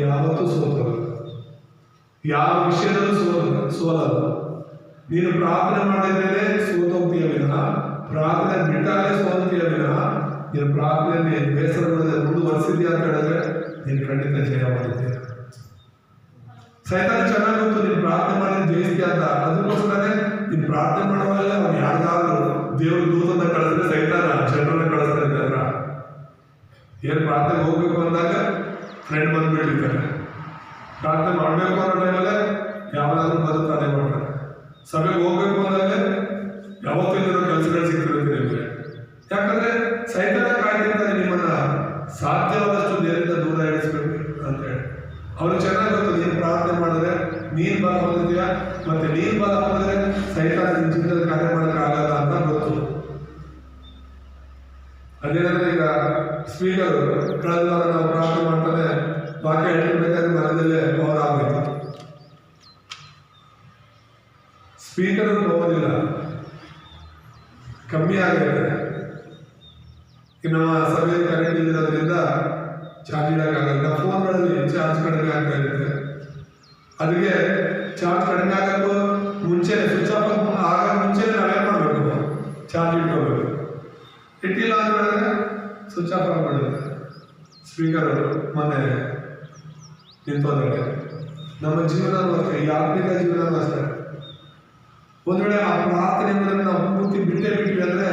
ಯಾವತ್ತೂ ಸೋತು ಹೋಗಲ್ಲ. ಯಾವ ವಿಷಯದಲ್ಲೂ ಸೋಲಲ್ಲ. ನೀನು ಪ್ರಾರ್ಥನೆ ಮಾಡಿದ್ರೆ ಸೋತೋಗ್ತೀಯ ವಿನ, ಪ್ರಾರ್ಥನೆ ಬಿಟ್ಟಾಗಲೇ ಸೋಲ್ತೀಯ ವಿನ, ನೀನು ಪ್ರಾರ್ಥನೆಯಲ್ಲಿ ಬೇಸರಗೊಳ್ಳದೆ ಮುಂದುವರಿಸಿದ್ಯಾ ಅಂತ ಹೇಳಿದ್ರೆ ನೀನು ಖಂಡಿತ ಜಯ ಮಾಡಿದ್ದೀಯ. ಸೈತಾನ ಚೆನ್ನಾಗಿ ಗೊತ್ತು ನೀನು ಪ್ರಾರ್ಥನೆ ಮಾಡಿ ಜಯಿಸ್ತೀಯ ಅಂತ. ಅದಕ್ಕೋಸ್ಕರನೇ ನೀನು ಪ್ರಾರ್ಥನೆ ಮಾಡುವಾಗ ಅವ್ನು ಯಾರಿಗಾದ್ರು ದೇವ್ರ ದೂತನ್ನ ಕಳಿಸಿದ್ರೆ ಸೈತಾನ ಜನರನ್ನ ಕಳಿಸ್ತಾ ಇದ್ದಾರ. ಏನು ಪ್ರಾರ್ಥನೆ ಹೋಗ್ಬೇಕು ಅಂದಾಗ ಫ್ರೆಂಡ್ ಬಂದ್ಬಿಟ್ಟಿರ್ತಾರೆ. ಪ್ರಾರ್ಥನೆ ಮಾಡಬೇಕು ಅನ್ನೋ ಟೈಮಲ್ಲೇ ಯಾವನಾದ್ರೂ ಬದುಕ್ತಾನೆ ಮಾಡ್ತಾರೆ. ಸಭೆಗೆ ಹೋಗ್ಬೇಕು ಅಂದಾಗ ಯಾವತ್ತಿನ ಕೆಲಸಗಳು ಸಿಗ್ತಿರುತ್ತೆ ನಿಮಗೆ. ಯಾಕಂದ್ರೆ ಸೈತಾನ ಕಾಯ್ತಿರ್ತಾನೆ ನಿಮ್ಮನ್ನ ಸಾಧ್ಯವಾದಷ್ಟು ದೇವರಿಂದ ದೂರ ಇಳಿಸ್ಬೇಕು ಅಂತ ಹೇಳಿ. ಅವ್ರು ಚೆನ್ನಾಗಿ ಗೊತ್ತು ನೀನು ಪ್ರಾರ್ಥನೆ ಮಾಡಿದ್ರೆ ನೀನು ಬಲ ಹೊಂದಿದ್ಯಾ, ಮತ್ತೆ ನೀನು ಬಲ ಹೊಂದಿದ್ರೆ ಸೈತಾನ ನಿನ್ನ ಜೀವನದಲ್ಲಿ ಕಾರ್ಯ ಮಾಡೋಕ್ಕಾಗಲ್ಲ ಅಂತ ಗೊತ್ತು. ಅದೇನಂದ್ರೆ ಈಗ ಸ್ಪೀಕರ್ ಕಳೆದ ವಾರ ನಾವು ಪ್ರಾರ್ಥನೆ ಮಾಡ್ತಾನೆ ವಾಕ್ಯ ಹೇಳ್ತಿರ್ಬೇಕಾದ್ರೆ ಮನದಲ್ಲೇ ಪವರ್ ಆಗೋಯ್ತು. ಸ್ಪೀಕರ್ ಹೋಗೋದಿಲ್ಲ, ಕಮ್ಮಿ ಆಗೈತೆ. ಇನ್ನು ನಮ್ಮ ಸಭೆಯಲ್ಲಿ ಕರೆಂಟ್ ಇಲ್ಲಿರೋದ್ರಿಂದ ಚಾರ್ಜ್ ಇಡೋಕ್ಕಾಗಲ್ಲ. ಫೋನ್ಗಳಲ್ಲಿ ಚಾರ್ಜ್ ಕಡಿಮೆ ಆಗ್ತಾ ಇರುತ್ತೆ. ಅದಕ್ಕೆ ಚಾರ್ಜ್ ಕಡಿಮೆ ಆಗೋಕ್ಕೂ ಮುಂಚೆನೆ ಸ್ವಿಚ್ ಆಫ್ ಆಗ ಮುಂಚೆನೆ ನಾವೇನು ಮಾಡಬೇಕು? ಚಾರ್ಜ್ ಇಟ್ಕೋಬೇಕು. ಇಟ್ಟಿಲ್ಲ ಅಂದ್ರೆ ಸ್ವಿಚ್ ಆಫ್ ಆಗಿಬಿಡುತ್ತೆ. ಸ್ಪೀಕರ್ ಮೊನ್ನೆ ನಿಂತೋದ್ರೆ ನಮ್ಮ ಜೀವನವೂ ಅಷ್ಟೇ, ಈ ಆತ್ಮಿಕ ಜೀವನವೂ ಅಷ್ಟೇ. ಒಂದು ವೇಳೆ ಆ ಪ್ರಾರ್ಥನೆ ನಾವು ಪೂರ್ತಿ ಬಿಟ್ಟೇ ಬಿಟ್ವಿ ಅಂದರೆ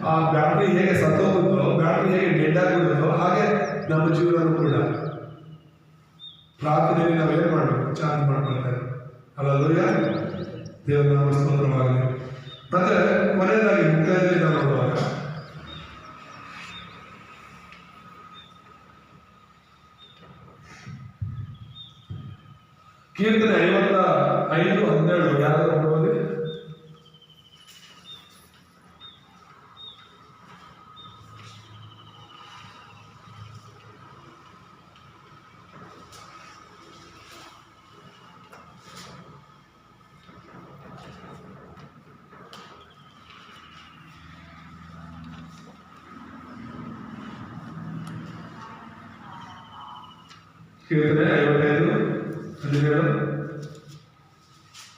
ಆ ಬ್ಯಾಟ್ರಿ ಹೇಗೆ ಸತ್ತೋಗುತ್ತೋ, ಬ್ಯಾಟ್ರಿ ಹೇಗೆ ಡೆಡ್ ಆಗಿಬಿಡುತ್ತೋ, ಹಾಗೆ ನಮ್ಮ ಜೀವನವೂ ಕೂಡ ಪ್ರಾರ್ಥನೆಯಲ್ಲಿ ನಾವೇನು ಮಾಡಬೇಕು? ಚಾರ್ಜ್ ಮಾಡ್ಕೊಳ್ತೇವೆ. ಅಲ್ಲಲ್ವಯ್ಯ, ದೇವರ ನಾಮ ಸ್ತೋತ್ರವಾಗಲಿ. ಮತ್ತೆ ಕೊನೆಯದಾಗಿ ಮುಕ್ತಾಯದಲ್ಲಿ ನಾವು ನೋಡುವಾಗ ಕೀರ್ತನೆ 55:17 ಯಾರಾದ್ರೂ ನೋಡೋದು? ಕೀರ್ತನೆ 55:17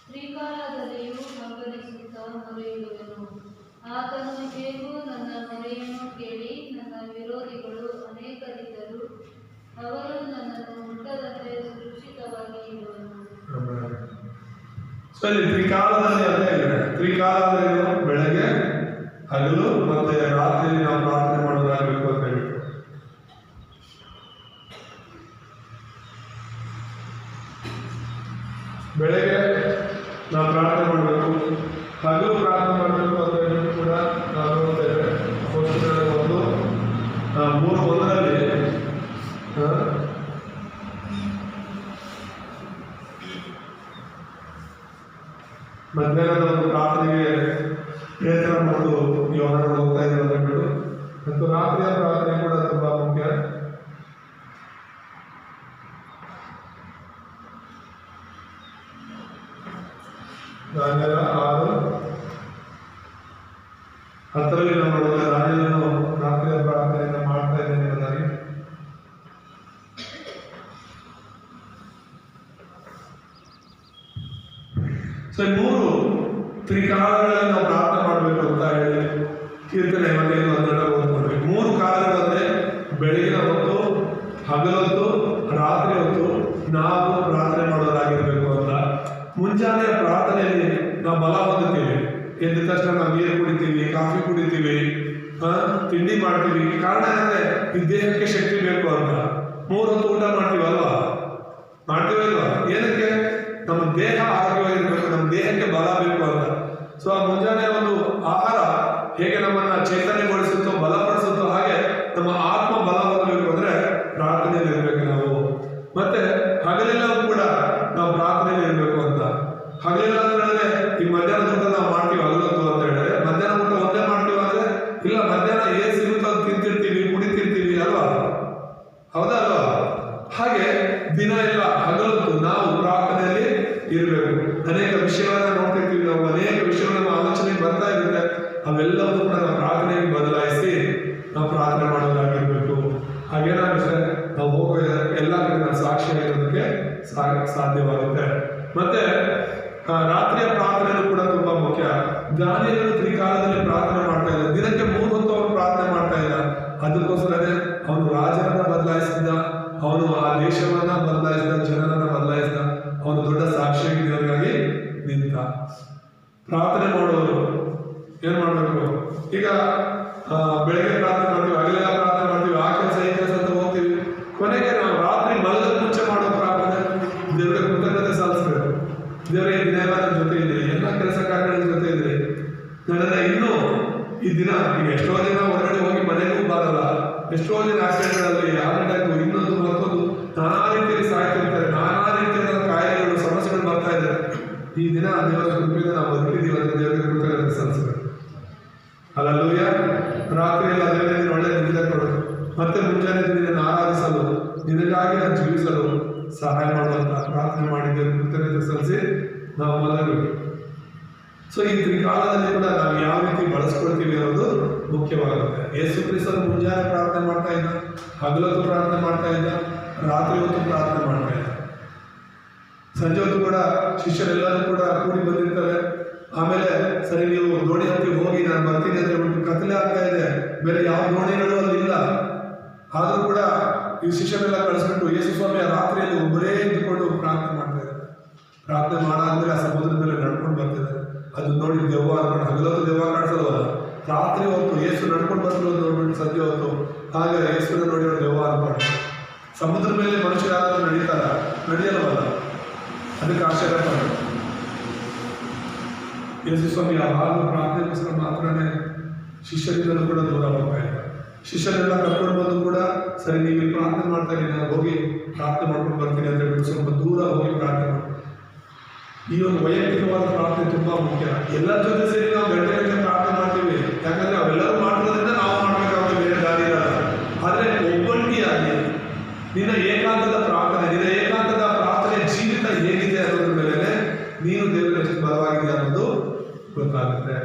ಶ್ರೀಕಾಲದಲ್ಲಿಯೂ ಹಂಬಲಿಸುತ್ತಾ ಮೊರೆಯಿಡುವೆನು. ಆತನು ಹೇಗೂ ನನ್ನ ಮೊರೆಯನ್ನು ಕೇಳಿ, ನನ್ನ ವಿರೋಧಿಗಳು ಅನೇಕರಿದ್ದರೂ ಅವರು ನನ್ನನ್ನು ಮುಟ್ಟದಂತೆ ಸುರಕ್ಷಿತವಾಗಿ ಇರುವರು. ಸೊ ಇಲ್ಲಿ ತ್ರಿಕಾಲದಲ್ಲಿ ಅದೇ ಇದೆ. ತ್ರಿಕಾಲ ಅಂದ್ರೆ ಬೆಳಗ್ಗೆ, ಹಗಲು ಮತ್ತೆ ರಾತ್ರಿಯಲ್ಲಿ ನಾವು ಪ್ರಾರ್ಥನೆ ಮಾಡೋದಾಗಬೇಕು ಅಂತ ಹೇಳ್ಬಿಟ್ಟು. ಬೆಳಗ್ಗೆ ನಾವು ಪ್ರಾರ್ಥನೆ ಮಾಡಬೇಕು, ಹಗಲು ಪ್ರಾರ್ಥನೆ ಮಾಡಬೇಕು ಅಂತ ಹೇಳ್ಬಿಟ್ಟು ಕೂಡ ನಾವು ನೋಡ್ತೇವೆ. ಒಂದು 3:1 ಮಧ್ಯಾಹ್ನದ ಒಂದು ಪ್ರಾರ್ಥನೆಗೆ ಪೇತ್ರ ಮತ್ತು ಯೋಹಾನ ಹೋಗ್ತಾ ಇದ್ರು ಅಂತ ಹೇಳ್ಬಿಟ್ಟು. ಮತ್ತು ರಾತ್ರಿಯ ಪ್ರಾರ್ಥನೆ ಕೂಡ ತುಂಬಾ ಮುಖ್ಯ. ದಾನಿಯೇಲ 6:10 ನಾವು ನೋಡಿದ್ರೆ ದಾನಿಯೇಲನು ರಾತ್ರಿಯ ಪ್ರಾರ್ಥನೆಯನ್ನು ಮಾಡ್ತಾ ಇದ್ದೇನೆ ಎಂಬುದಾಗಿ. ಸೊ 3 ತ್ರಿಕಾಲಗಳಲ್ಲಿ ನಾವು ಪ್ರಾರ್ಥನೆ ಮಾಡಬೇಕು ಅಂತ ಹೇಳಿ ಕೀರ್ತನೆ 55:12 ಓದ್ಕೊಂಡ್ವಿ. 3 ಕಾಲಗಳಂದ್ರೆ ಬೆಳಗಿನ ಹೊತ್ತು, ಹಗಲೊತ್ತು, ರಾತ್ರಿ ಹೊತ್ತು ನಾವು ಪ್ರಾರ್ಥನೆ ಮಾಡೋದಾಗಿರ್ಬೇಕು ಅಂತ. ಮುಂಜಾನೆ ಪ್ರಾರ್ಥನೆಯಲ್ಲಿ ನಾವು ಬಲ ಹೊಂದುತ್ತೀವಿ. ಎದ್ದ ತಕ್ಷಣ ನಾವು ನೀರು ಕುಡಿತೀವಿ, ಕಾಫಿ ಕುಡಿತೀವಿ, ತಿಂಡಿ ಮಾಡ್ತೀವಿ. ಕಾರಣ ಏನಂದ್ರೆ ಈ ದೇಹಕ್ಕೆ ಶಕ್ತಿ ಬೇಕು ಅಂತ. 3 ಹೊತ್ತು ಊಟ ಮಾಡ್ತೀವಲ್ವಾ? ಮಾಡ್ತೀವಲ್ವಾ? ಏನಕ್ಕೆ? ನಮ್ಮ ದೇಹ ಆರೋಗ್ಯವಾಗಿರ್ಬೇಕು, ನಮ್ಮ ದೇಹಕ್ಕೆ ಬಲ ಬೇಕು ಅಂತ. ಸೊ ಆ ಮುಂಜಾನೆ ಒಂದು ಆಹಾರ ಹೇಗೆ ನಮ್ಮನ್ನ ಚೈತನ್ಯಗೊಳಿಸುತ್ತೋ, ಬಲಪಡಿಸುತ್ತೋ, ಹಾಗೆ ನಮ್ಮ ಆತ್ಮ ಬಲ ಹೊಂದಬೇಕು ಅಂದ್ರೆ ಪ್ರಾರ್ಥನೆಯಲ್ಲಿ ಇರಬೇಕು ನಾವು. ಮತ್ತೆ ಹಗಲೆಲ್ಲವೂ ಕೂಡ ನಾವು ಪ್ರಾರ್ಥನೆಯಲ್ಲಿ ಇರಬೇಕು ಅಂತ. ಹಗಲೆಲ್ಲ ಅಂತ ಹೇಳಿದ್ರೆ ಈ ಮಧ್ಯಾಹ್ನದ ಊಟ ನಾವು ಮಾಡ್ತೀವಿ ಹಗಲೊತ್ತು ಅಂತ ಹೇಳಿದ್ರೆ, ಮಧ್ಯಾಹ್ನ ಊಟ ಒಂದೇ ಮಾಡ್ತೀವಿ ಅಂದ್ರೆ ಇಲ್ಲ, ಮಧ್ಯಾಹ್ನ ಏನ್ ಸಿಗುತ್ತೋ ಅದು ತಿಂತಿರ್ತೀವಿ, ಕುಡಿತಿರ್ತೀವಿ ಅಲ್ವಾ? ಹೌದಾ ಅಲ್ವಾ? ಹಾಗೆ ದಿನ ಎಲ್ಲ ಹಗಲೊತ್ತು ನಾವು ಪ್ರಾರ್ಥನೆಯಲ್ಲಿ ಇರಬೇಕು. ಅನೇಕ ವಿಷಯಗಳನ್ನ ನೋಡ್ತಿರ್ತೀವಿ ನಾವು, ಅನೇಕ ವಿಷಯಗಳು ನಮ್ಮ ಆಲೋಚನೆಗೆ ಬರ್ತಾ ಇರುತ್ತೆ. ಅವೆಲ್ಲವನ್ನೂ ಕೂಡ ನಾವು ಪ್ರಾರ್ಥನೆಗೆ ಬದಲಾಯಿಸಿ ನಾವು ಪ್ರಾರ್ಥನೆ ಮಾಡೋದಾಗಿರ್ಬೇಕು. ಹಾಗೇನಾಗುತ್ತೆ, ನಾವು ಹೋಗೋ ಎಲ್ಲ ಕಡೆ ನಾವು ಸಾಕ್ಷಿಯಾಗಿರೋದಕ್ಕೆ ಸಾಧ್ಯವಾಗುತ್ತೆ. ಮತ್ತೆ ರಾತ್ರಿಯ ಪ್ರಾರ್ಥನೆಯೂ ಕೂಡ ತುಂಬಾ ಮುಖ್ಯ. ದಾನಿಯೇಲನು ತ್ರಿಕಾಲದಲ್ಲಿ ಪ್ರಾರ್ಥನೆ ಮಾಡ್ತಾ ಇದ್ದ, ದಿನಕ್ಕೆ 3 ಹೊತ್ತು ಅವನು ಪ್ರಾರ್ಥನೆ ಮಾಡ್ತಾ ಇದ್ದ. ಅದಕ್ಕೋಸ್ಕರನೇ ಅವನು ರಾಜರನ್ನ ಬದಲಾಯಿಸಿದ, ಅವನು ಆ ದೇಶವನ್ನ ಬದಲಾಯಿಸಿದ, ಜನರನ್ನ ಬದಲಾಯಿಸಿದ. ಅವನು ದೊಡ್ಡ ಸಾಕ್ಷಿಯಾಗಿ ದೇವರಿಗಾಗಿ ನಿಂತ. ಪ್ರಾರ್ಥನೆ ಮಾಡೋರು ಏನ್ ಮಾಡ್ಬೇಕು? ಈಗ ಬೆಳಗ್ಗೆ ಪ್ರಾರ್ಥನೆ ಮಾಡ್ತೀವಿ, ಹಗಲೆಲ್ಲ ಪ್ರಾರ್ಥನೆ ಮಾಡ್ತೀವಿ, ಆ ಕೆಲಸ ಈ ಕೆಲಸ ಅಂತ ಹೋಗ್ತೀವಿ. ಕೊನೆಗೆ ನಾವು ರಾತ್ರಿ ಮಲಗದ ಮುಂಚೆ ಮಾಡೋ ಪ್ರಾರ್ಥನೆ ದೇವರಿಗೆ ಕೃತಜ್ಞತೆ ಸಲ್ಲಿಸ್ಬೇಕು. ದೇವರೇ ಈ ದಿನ ಎಲ್ಲ ನನ್ನ ಜೊತೆ ಇದೆ, ಎಲ್ಲ ಕೆಲಸ ಕಾರ್ಯಗಳ ಜೊತೆ ಇದೆ, ನನ್ನ ಇನ್ನೂ ಈ ದಿನ. ಈಗ ಎಷ್ಟೋ ಜನ ಹೊರಗಡೆ ಹೋಗಿ ಮನೆಗೂ ಬರಲ್ಲ, ಎಷ್ಟೋ ಜನ ಆಕ್ಸಿಡೆಂಟ್ಗಳಲ್ಲಿ, ಹಾರ್ಟ್ ಅಟ್ಯಾಕ್, ಇನ್ನೊಂದು ಮತ್ತೊಂದು ನಾನಾ ರೀತಿಯಲ್ಲಿ ಸಾಯ್ತಿರ್ತಾರೆ, ನಾನಾ ರೀತಿಯಾದ ಕಾಯಿಲೆಗಳು, ಸಮಸ್ಯೆಗಳು ಬರ್ತಾ ಇದ್ದಾರೆ. ಈ ದಿನ ದೇವರ ಕೃಪೆಯಿಂದ ನಾವು ಬದುಕಿದ್ದೀವಿ ಅಂತ ದೇವರಿಗೆ ಕೃತಜ್ಞತೆ ಸಲ್ಲಿಸಬೇಕು. ಹಲ್ಲೆಲೂಯಾ. ರಾತ್ರಿಯಲ್ಲಿ ದೇವರೇ ನೀನು ಒಳ್ಳೆ ನಿದ್ರೆ ಕೊಡು, ಮತ್ತೆ ಮುಂಜಾನೆ ನಿನ್ನನ್ನು ಆರಾಧಿಸಲು, ನಿನಗಾಗಿ ನಾನು ಜೀವಿಸಲು ಸಹಾಯ ಮಾಡುವಂತ ಪ್ರಾರ್ಥನೆ ಮಾಡಿ ದೇವರ ಕೃತಜ್ಞತೆ ಸಲ್ಲಿಸಿ ನಾವು ಮಲಗಬೇಕು. ಸೊ ಈ ತ್ರಿಕಾಲದಲ್ಲಿ ಕೂಡ ನಾವು ಯಾವ ರೀತಿ ಬಳಸ್ಕೊಳ್ತೀವಿ ಅನ್ನೋದು ಮುಖ್ಯವಾಗುತ್ತೆ. ಯೇಸು ಕ್ರಿಸ್ತನು ಮುಂಜಾನೆ ಪ್ರಾರ್ಥನೆ ಮಾಡ್ತಾ ಇದ್ದ, ಹಗಲೊತ್ತು ಪ್ರಾರ್ಥನೆ ಮಾಡ್ತಾ ಇದ್ದ, ರಾತ್ರಿ ಹೊತ್ತು ಪ್ರಾರ್ಥನೆ ಮಾಡ್ತಾ ಇದ್ದ. ಸಂಜೆ ಹೊತ್ತು ಕೂಡ ಶಿಷ್ಯರೆಲ್ಲರೂ ಕೂಡ ಕೂಡಿ ಬಂದಿರ್ತಾರೆ. ಆಮೇಲೆ ಸರಿ ನೀವು ದೋಣಿ ಹತ್ತಿ ಹೋಗಿ ನಾನು ಬರ್ತೀನಿ ಅಂತ ಹೇಳ್ಬಿಟ್ಟು ಕತ್ತಲೆ ಆಗ್ತಾ ಇದೆ, ಬೇರೆ ಯಾವ ದೋಣಿಗಳು ಅಲ್ಲಿ ಇಲ್ಲ. ಆದ್ರೂ ಕೂಡ ಈ ಶಿಷ್ಯರೆಲ್ಲ ಕಳಿಸ್ಬಿಟ್ಟು ಯೇಸು ಸ್ವಾಮಿಯ ರಾತ್ರಿಯಲ್ಲಿ ಒಬ್ಬರೇ ಇದ್ದುಕೊಂಡು ಪ್ರಾರ್ಥನೆ ಮಾಡ್ತಾ ಇದ್ದಾರೆ. ಪ್ರಾರ್ಥನೆ ಮಾಡಾದ್ಮೇಲೆ ಆ ಸಮುದ್ರದ ಮೇಲೆ ನಡ್ಕೊಂಡು ಬರ್ತಿದ್ದಾರೆ. ಅದು ನೋಡಿ ದೆವ್ವ ಅನ್ಕೊಂಡು, ಹಗಲೊತ್ತು ದೆವ್ವ ಕಾಣಿಸೋದಲ್ಲ, ರಾತ್ರಿ ಹೊತ್ತು ಯೇಸು ನಡ್ಕೊಂಡು ಬರ್ತಿರೋದು ನೋಡ್ಬಿಟ್ಟು ಸಂಜೆ ಹೊತ್ತು ಹಾಗೆ ಯೇಸುನ ನೋಡಿ ದೆವ್ವ ಅನ್ಕೊಂಡು. ಸಮುದ್ರ ಮೇಲೆ ಮನುಷ್ಯರಾದ್ರೂ ನಡೀತಾರ? ನಡೆಯಲ್ಲವಲ್ಲ. ಅದಕ್ಕೆ ಆಶ್ಚರ್ಯ ಪಡ. ಯೇಸು ಸ್ವಾಮಿ ಯಾವಾಗಲೂ ಪ್ರಾರ್ಥನೆಗೋಸ್ಕರ ಮಾತ್ರನೇ ಶಿಷ್ಯರಿಂದಲೂ ಕೂಡ ದೂರ ಹೋಗ್ತಾ ಇದ್ದಾರೆ. ಶಿಷ್ಯರೆಲ್ಲ ಕರ್ಕೊಂಡು ಬಂದು ಕೂಡ ಸರಿ ನೀವು ಪ್ರಾರ್ಥನೆ ಮಾಡ್ತಾ ಇದ್ದೀನಿ, ನಾನು ಹೋಗಿ ಪ್ರಾರ್ಥನೆ ಮಾಡ್ಕೊಂಡು ಬರ್ತೀನಿ ಅಂತ ಹೇಳ್ಬಿಟ್ಟು ಸ್ವಲ್ಪ ದೂರ ಹೋಗಿ ಪ್ರಾರ್ಥನೆ ಮಾಡಿ. ಈ ಒಂದು ವೈಯಕ್ತಿಕವಾದ ಪ್ರಾರ್ಥನೆ ತುಂಬಾ ಮುಖ್ಯ. ಎಲ್ಲರ ಜೊತೆ ಸೇರಿ ನಾವು ಗಂಟೆ ಪ್ರಾರ್ಥನೆ ಮಾಡ್ತೀವಿ, ಯಾಕಂದ್ರೆ ಅವೆಲ್ಲರೂ ಮಾಡಿರೋದ್ರಿಂದ ನಾವು ಮಾಡ್ಬೇಕಾಗುತ್ತೆ, ಬೇರೆ ದಾರಿ ಇರಲ್ಲ. ಆದ್ರೆ ಒಬ್ಬಂಟಿಯಾಗಿ ನಿನ್ನ ಏಕಾಂತದ ಪ್ರಾರ್ಥನೆ, ನಿನ್ನ ಏಕಾಂತದ ಪ್ರಾರ್ಥನೆ ಜೀವಿತ ಹೇಗಿದೆ ಅನ್ನೋದ್ರ ಮೇಲೆ ನೀನು ದೇವರ ಎಷ್ಟು ಬಲವಾಗಿದೆ ಅನ್ನೋದು ಗೊತ್ತಾಗುತ್ತೆ.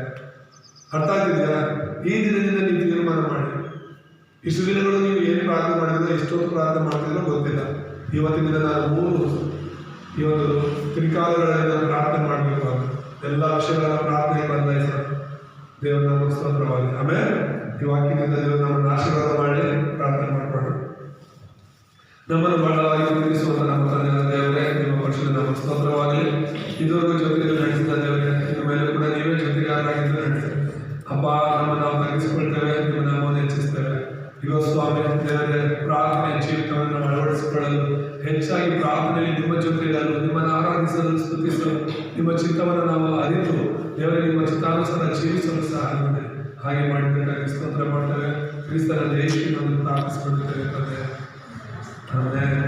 ಅರ್ಥ ಆಗ್ತಿದೆಯಾ? ಈ ದಿನದಿಂದ ನೀವು ತೀರ್ಮಾನ ಮಾಡಿ. ಇಷ್ಟು ದಿನಗಳು ನೀವು ಏನು ಪ್ರಾರ್ಥನೆ ಮಾಡಿದ್ರೆ, ಎಷ್ಟೊತ್ತು ಪ್ರಾರ್ಥನೆ ಮಾಡ್ತಿದ್ರು ಗೊತ್ತಿಲ್ಲ. ಇವತ್ತಿನ ದಿನ ನಾನು 3 ಈ ಒಂದು ತ್ರಿಕಾಲಗಳಲ್ಲಿ ನಾನು ಪ್ರಾರ್ಥನೆ ಮಾಡಬೇಕು ಅಂತ ಎಲ್ಲ ವಿಷಯಗಳ ಪ್ರಾರ್ಥನೆ ಬದಲಾಯಿಸೋಣ. ದೇವರ ನಮ್ಮ ಸ್ತೋತ್ರವಾಗಲಿ. ಆಮೇಲೆ ಈ ವಾಕ್ಯದಿಂದ ದೇವರು ನಮ್ಮನ್ನು ಆಶೀರ್ವಾದ ಮಾಡಿ ಪ್ರಾರ್ಥನೆ ಮಾಡ್ಕೊಂಡು ನಮ್ಮನ್ನು ಬಹಳವಾಗಿ ಪ್ರೀತಿಸುವಂತ ನಮ್ಮ ತಂದೆ ದೇವರೇ, ನಿಮ್ಮ ಪರಿಶುದ್ಧ ನಾಮ ಸ್ತೋತ್ರವಾಗಲಿ. ಇದುವರೆಗೂ ಜೊತೆಗೆ ನಡೆಸಿದ ದೇವರೇ, ಇನ್ನು ಮೇಲೆ ಕೂಡ ನೀವೇ ಜೊತೆಗಾರರಾಗಿದ್ದು ನಡೆಸಿ ಅಪ್ಪ. ನಮ್ಮನ್ನು ನಾವು ತಗ್ಗಿಸಿಕೊಳ್ತೇವೆ, ನಿಮ್ಮ ನಾಮವನ್ನು ಹೆಚ್ಚಿಸ್ತೇವೆ. ಇವ ಸ್ವಾಮಿ ದೇವರೇ, ಪ್ರಾರ್ಥನೆ ಜೀವಿತವನ್ನು ಅಳವಡಿಸಿಕೊಳ್ಳಲು, ಹೆಚ್ಚಾಗಿ ಪ್ರಾರ್ಥನೆಯಲ್ಲಿ ನಿಮ್ಮ ಜೊತೆಗಲು, ನಿಮ್ಮನ್ನು ಆರಾಧಿಸಲು, ಸ್ತುತಿಸಲು, ನಿಮ್ಮ ಚಿತ್ತವನ್ನು ನಾವು ಅರಿತು ದೇವರೇ ನಿಮ್ಮ ಚಿತ್ತಾನುಸಾರ ಜೀವಿಸಲು ಸಹಾಯ ಮಾಡಿ. ಹಾಗೆ ಮಾಡಿದ್ದಕ್ಕಾಗಿ ಸ್ತೋತ್ರ ಮಾಡ್ತೇವೆ. ಕ್ರಿಸ್ತನಲ್ಲಿ ಯೇಸುವಿನಲ್ಲಿ ಪ್ರಾರ್ಥಿಸಿಕೊಳ್ಳುತ್ತೇವೆ ತಂದೆ. ಆಮೆನ್.